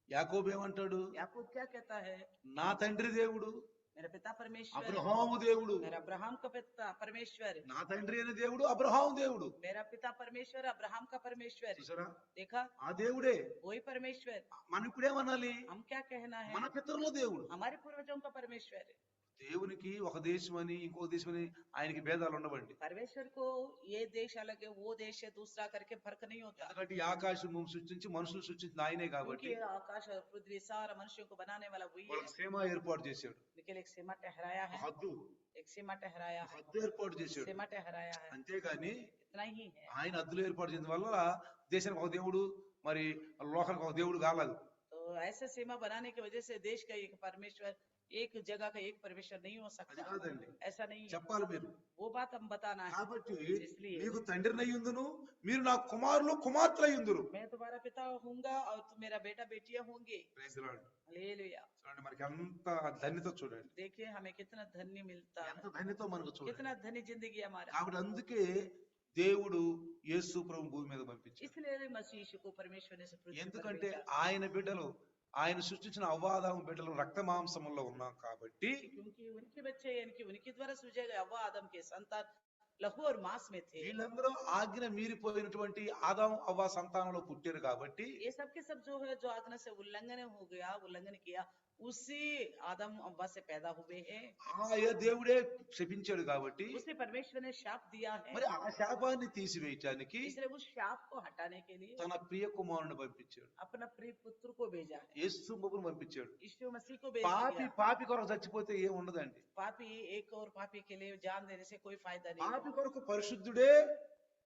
యాకోబు ఏమంటాడు? याकूब क्या कहता है, నా తండ్రి దేవుడు, मेरा पिता परमेश्वर, అబ్రహాము దేవుడు. मेरा अब्राहम का पिता परमेश्वर, నా తండ్రి అయిన దేవుడు అబ్రహాము దేవుడు. मेरा पिता परमेश्वर, अब्राहम का परमेश्वर। చూసారా? देखा, ఆ దేవుడే. वही परमेश्वर। మనం ఇప్పుడేమనాలి? हम क्या कहना है, మన పితరుల దేవుడు. हमारे पूर्वजों का परमेश्वर। దేవునికి ఒక దేశం అని ఇంకో దేశం అని ఆయనకి భేదాలు ఉండవండి. परमेश्वर को ये देश अलग है, वो देश है दूसरा करके फर्क नहीं होता, ఎందుకంటే ఈ ఆకాశం భూమి సృష్టించి మనుషులు సృష్టించిన ఆయనే కాబట్టి क्योंकि आकाश और पृथ्वी सारा मनुष्यों को बनाने वाला वही है। వాళ్ళకి సీమ ఏర్పాటు చేశాడు. लेकिन एक सीमा ठहराया है, హద్దు एक सीमा ठहराया है, హద్దు ఏర్పాటు చేశాడు. सीमा ठहराया है, అంతేగాని इतना ही है। ఆయన హద్దులు ఏర్పాటు చేయడం వల్ల దేశానికి ఒక దేవుడు, మరి లోకానికి ఒక దేవుడు కాలేదు. तो ऐसे सीमा बनाने की वजह से देश का एक परमेश्वर, एक जगह का एक परमेश्वर नहीं हो అది सकता, కాదండి, ऐसा नहीं है। చెప్పాలి మీరు. वो बात हम बताना है। కాబట్టి इसलिए మీకు తండ్రినయ్యుందును, మీరు నా కుమారులు కుమార్తెలయ్యుందురు. मैं तुम्हारा पिता होऊंगा और तुम मेरा बेटा बेटियां होंगे। Praise the Lord. हालेलुया। చూడండి మనకి ఎంత ధన్యత చూడండి, देखिए हमें कितना धन्य मिलता है, ఎంత ధన్యత మనకు చూడండి. कितना धन्य जिंदगी हमारा। కాబట్టి అందుకే దేవుడు యేసు ప్రభు భూమి మీద పంపించాడు. इसलिए मसीह यीशु को परमेश्वर ने इस पृथ्वी पर ఎందుకంటే भेजा। ఆయన బిడ్డలు, ఆయన సృష్టించిన అవ్వాదాము బిడ్డలు రక్త మాంసములో ఉన్నాం కాబట్టి क्योंकि उनके बच्चे यानी कि उनके द्वारा सृजे गए हव्वा आदम के संतान लहू और मांस में थे। వీళ్ళందరూ ఆజ్ఞ మీరిపోయినటువంటి ఆదాము అవ్వ సంతానంలో పుట్టారు కాబట్టి ये सब के सब जो है, जो आज्ञा से उल्लंघन हो गया, उल्लंघन किया, उसी आदम अव्वा से पैदा हुए हैं। ఆ దేవుడే శపించాడు కాబట్టి उसे परमेश्वर ने शाप दिया है, మరి ఆ శాపాన్ని తీసివేయటానికి इसलिए उस शाप को हटाने के लिए తన ప్రియ కుమారుని పంపించాడు. अपना प्रिय पुत्र को भेजा है, యేసు ప్రభువును పంపించాడు. यीशु मसीह को भेज పాపి दिया। పాపి కొరకు చచ్చిపోతే ఏం ఉండదండి. पापी एक और पापी के लिए जान देने से कोई फायदा नहीं పాపి है। కొరకు పరిశుద్ధుడే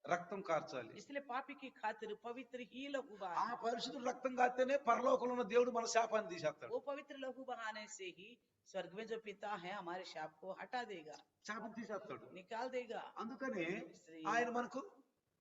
రక్తం కార్చాలి. इसलिए पापी की खातिर पवित्र ही लहू ఆ बहाना, పరిశుద్ధుడు రక్తం కాస్తేనే పరలోకంలో ఉన్న దేవుడు మన శాపాన్ని తీసేస్తాడు. वो पवित्र लहू बहाने से ही स्वर्ग में जो पिता है हमारे शाप को हटा देगा, శాపం తీసేస్తాడు. निकाल देगा। అందుకనే इसलिए ఆయన మనకు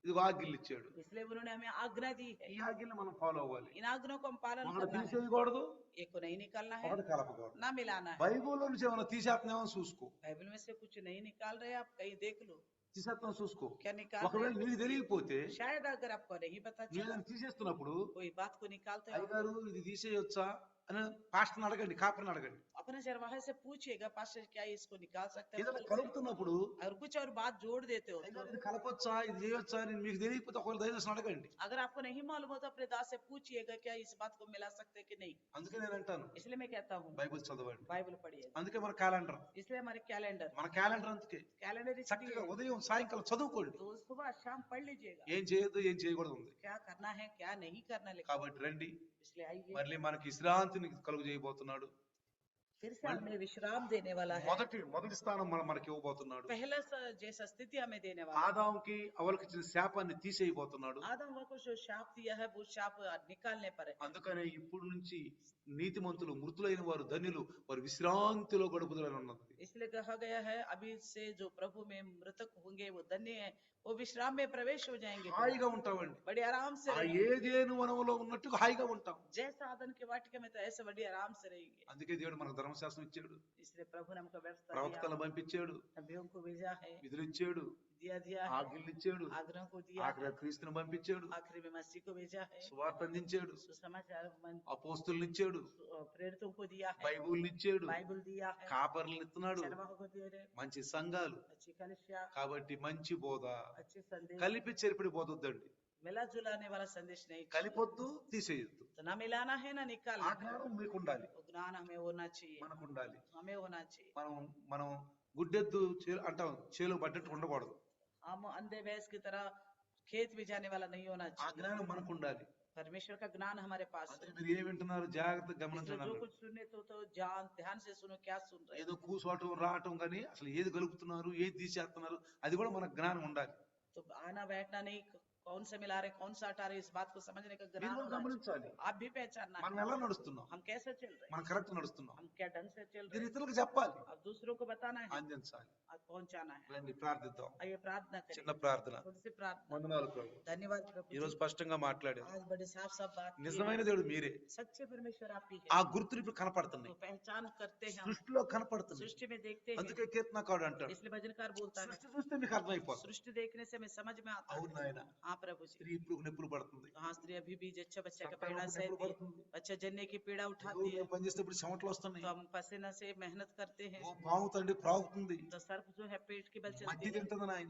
ఇదిగో ఆజ్ఞలు ఇచ్చాడు. इसलिए उन्होंने हमें आज्ञा दी है, ఈ ఆజ్ఞలు మనం ఫాలో అవ్వాలి. इन आज्ञाओं को हम पालन ఒకటి करना है, తీసేయకూడదు, एक को नहीं निकालना है, ఒకటి కలపకూడదు. ना मिलाना है। బైబిల్లో నుంచి ఏమైనా తీసేస్తున్నామో చూసుకో, बाइबल में से कुछ नहीं निकाल रहे आप, कहीं देख लो తీసేస్తున్నాం చూసుకో. क्या निकाल ఒకవేళ रहे నీకు తెలియకపోతే हैं। शायद अगर आपको नहीं पता నువ్వు चला, ఏదైనా తీసేస్తున్నప్పుడు कोई बात को निकालते हो, అయ్యగారు ఇది తీసేయొచ్చా అని పాస్టర్ని అడగండి, కాపర్ని అడగండి. अपने चरवाहे से पूछिएगा, पास्टर क्या इसको निकाल सकते हैं? ఏదైనా కలుపుతున్నప్పుడు अगर कुछ और बात जोड़ देते हो तो, అయ్యగారు ఇది కలపొచ్చా, ఇది చేయొచ్చా అని మీకు తెలియకపోతే ఒకవేళ దయచేసి అడగండి. अगर आपको नहीं मालूम हो तो अपने दास से पूछिएगा क्या इस बात को मिला सकते हैं कि नहीं। అందుకే నేను అంటాను इसलिए मैं कहता हूँ బైబిల్ చదవండి. बाइबल पढ़िए, అందుకే మన క్యాలెండర్, इसलिए हमारे कैलेंडर అందుకే कैलेंडर చక్కగా ఉదయం సాయంకాలం చదువుకోండి. तो सुबह शाम पढ़ लीजिएगा, ఏం చేయొద్దు ఏం చేయకూడదు ఉంది. क्या करना है क्या नहीं करना लिखा। కాబట్టి రండి, इसलिए आइए, మళ్ళీ మనకి విశ్రాంతిని కలుగు చేయబోతున్నాడు. फिर से हमें विश्राम देने वाला है, మొదటి స్థానం మనకి ఇవ్వబోతున్నాడు. पहला जैसा स्थिति हमें देने वाला है। ఆదాంకి అవలకి ఇచ్చిన శాపాన్ని తీసేయబోతున్నాడు. आदम को जो शाप दिया है वो शाप निकालने पर है। అందుకనే ఇప్పుడు నుంచి నీతిమంతులు మృతులైన వారు ధన్యులు, వారు విశ్రాంతిలో గడుపుదలని ఉన్నది. इसलिए कहा गया है अभी से जो प्रभु में मृतक होंगे वो धन्य है, वो विश्राम में प्रवेश हो जाएंगे, హాయిగా ఉంటామండి. बड़े आराम से ఆ रहेंगे। ఏదేను వనములో ఉన్నట్టుగా హాయిగా ఉంటాం. जैसा आदन के वाटिका में तो ऐसे बड़ी आराम से रहेंगे। అందుకే దేవుడు మనకు ధర్మశాస్త్రం ఇచ్చాడు, इसलिए प्रभु ने हमको व्यवस्था ప్రవక్తలను दिया, పంపించాడు, नबियों को भेजा है, విధులు ఇచ్చాడు, दिया है, ఆజ్ఞలు ఇచ్చాడు, आग्रह को दिया ఆఖరి है, క్రీస్తుని పంపించాడు, आखिरी में मसीह को भेजा है, సువార్త అందించాడు, सुसमाचार అపోస్తులను ఇచ్చాడు, प्रेरितों को दिया है, బైబుల్ని ఇచ్చాడు, बाइबल दिया है, కాపర్లను ఇస్తున్నాడు, चरवाहों को दिया है, మంచి సంఘాలు. अच्छी कलिसिया, కాబట్టి మంచి బోధ, अच्छे संदेश, కలిపి చెరిపిడి బోధ వద్దండి. मिला जुलाने वाला संदेश नहीं, కలిపొద్దు, తీసేయొద్దు. तो ना मिलाना है ना ఆ निकालना, జ్ఞానం మీకు ఉండాలి, वो ज्ञान हमें होना चाहिए, మనకు ఉండాలి. हमें होना चाहिए। మనం గుడ్డెద్దు అంటాం, చేలో పడ్డట్టు ఉండకూడదు. हम अंधे भैंस की तरह खेत में जाने वाला नहीं होना ఆ चाहिए। జ్ఞానం మనకు ఉండాలి. परमेश्वर का ज्ञान हमारे पास है। అందుకే మీరు ఏం వింటున్నారు జాగ్రత్తగా इसलिए గమనించండి. जो कुछ सुनने तो ध्यान से सुनो क्या सुन रहे ఏదో కూసోటం రావటం కానీ అసలు ఏది గలుపుతున్నారు, ఏది తీసేస్తున్నారు, అది కూడా మనకు జ్ఞానం ఉండాలి. तो आना बैठना नहीं, कौन सा मिला रहे कौन सा हटा रहे, इस बात को समझने का ज्ञान మీరు కూడా होना चाहिए। గమనించాలి, आप भी पहचानना మనం है ఎలా నడుస్తున్నాం, हम कैसे चल रहे మనం हैं, కరెక్ట్ నడుస్తున్నాం, हम क्या ढंग से चल దీని रहे हैं, ఇతరులకు చెప్పాలి, अब दूसरों को बताना है, అందించాలి. अब पहुंचाना है। రండి ప్రార్థిద్దాం. आइए प्रार्थना చిన్న करें, ప్రార్థన. थोड़ी सी प्रार्थना। వందనాలు ప్రభు, धन्यवाद प्रभु ఈ రోజు जी, స్పష్టంగా మాట్లాడారు. आज बड़े साफ साफ बात की है। నిజమైన దేవుడు మీరే. सच्चे परमेश्वर आप ही ఆ है, గుర్తులు ఇప్పుడు కనపడుతున్నాయి, तो पहचान करते हैं हम, సృష్టిలో కనపడుతున్నాయి. सृष्टि में देखते हैं, అందుకే కీర్తనకారుడు అంటాడు, इसलिए भजनकार बोलता है సృష్టి చూస్తే మీకు అర్థమైపోతుంది. सृष्टि देखने से हमें समझ में आता అవును है। నాయన, हाँ प्रभु जी, స్త్రీ ఇప్పుడు నొప్పులు పడుతుంది, हाँ स्त्री अभी भी जच्चा बच्चा का సంతానం पीड़ा నొప్పులు सहती है, పడుతుంది. बच्चा जन्ने की पीड़ा ఏదో उठाती है, మేము పనిచేసేటప్పుడు చెమటలు వస్తున్నాయి, तो हम पसीना से मेहनत करते हैं, ఓ పాము తండ్రి ప్రాగుతుంది, तो सर्प जो है पेट की बल మట్టి चलती है, తింటుంది నాయన.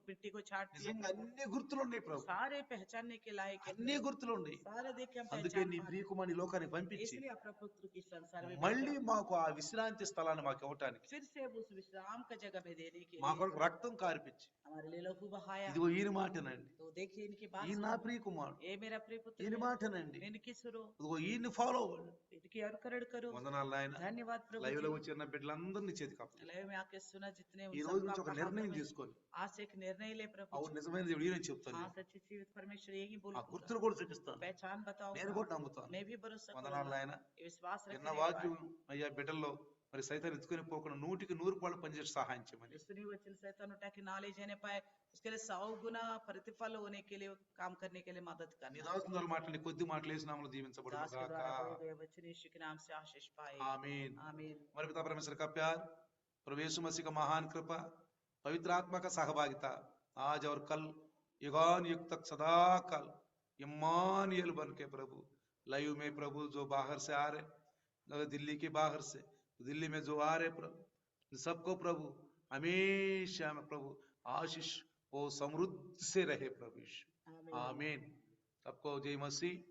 मिट्टी को छाटती है, నిజంగా అన్ని గుర్తులు ఉన్నాయి ప్రభు, सारे पहचानने के लायक है, అన్ని గుర్తులు ఉన్నాయి. सारे देख के हम అందుకే पहचान నీ पाते ప్రియకుమారి లోకానికి हैं। పంపించి इसलिए अपना पुत्र की संसार में మళ్ళీ भेजा, మాకు ఆ విశ్రాంతి స్థలాన్ని మాకు ఇవ్వటానికి फिर से उस विश्राम का जगह में देने के మా लिए కొరకు రక్తం కార్పించి, हमारे लिए लहू बहाया। ఇదిగో ఈయన మాటనండి, तो देखिए इनकी बात ఈయన सुनो, నా ప్రియకుమారుడు, ये मेरा प्रिय पुत्र ఈయన है, మాటనండి, इनकी सुनो, ఇదిగో ఈయన్ని ఫాలో అవ్వండి. इनकी अनुकरण करो। వందనాలు నాయన. धन्यवाद प्रभु లైవ్ లో जी, వచ్చిన బిడ్డలందరినీ చేతికి అప్పగించు. लय में आके सुना जितने उन ఈ రోజు सबको నుంచి ఒక आपका हाथ నిర్ణయం में- తీసుకొని, आज से एक निर्णय ले प्रभु అవును जी। నిజమైన దేవుడు ఈయన చెప్తాను, हाँ सच्ची जीवित परमेश्वर यही ఆ बोलूंगा, గుర్తులు కూడా చూపిస్తాను, पहचान बताओ, నేను కూడా నమ్ముతాను. मैं भी भरोसा వందనాలు करूंगा, నాయన. ये विश्वास చిన్న रखने వాక్యం అయ్యా బిడ్డల్లో మరి సైతాన్ని ఎత్తుకొని పోకుండా 100కి 100 పనిచేసి సహాయం చేయమని सुनी वचन शैतान उठा के ना ले जाने पाए, उसके लिए 100 गुना प्रतिफल होने के लिए काम करने के लिए मदद నీ करना। దాసుని ద్వారా మాట్లాడి కొద్ది మాటలు వేసి నామములో दास के దీవించబడును द्वारा గాక. बोले गए वचन यीशु के नाम से आशीष पाए, आमीन. आमीन। हमारे पिता परमेश्वर का प्यार, प्रभु यीशु मसीह का महान कृपा, पवित्र आत्मा का सहभागिता आज और कल युगान युग तक सदा काल इम्मानुएल बन के प्रभु लाइव में प्रभु जो बाहर से आ रहे, दिल्ली के बाहर से दिल्ली में जो आ रहे प्रभु, सबको प्रभु हमेशा में प्रभु आशीष वो समृद्ध से रहे प्रभु यीशु. आमीन। आमीन. सबको जय मसीह.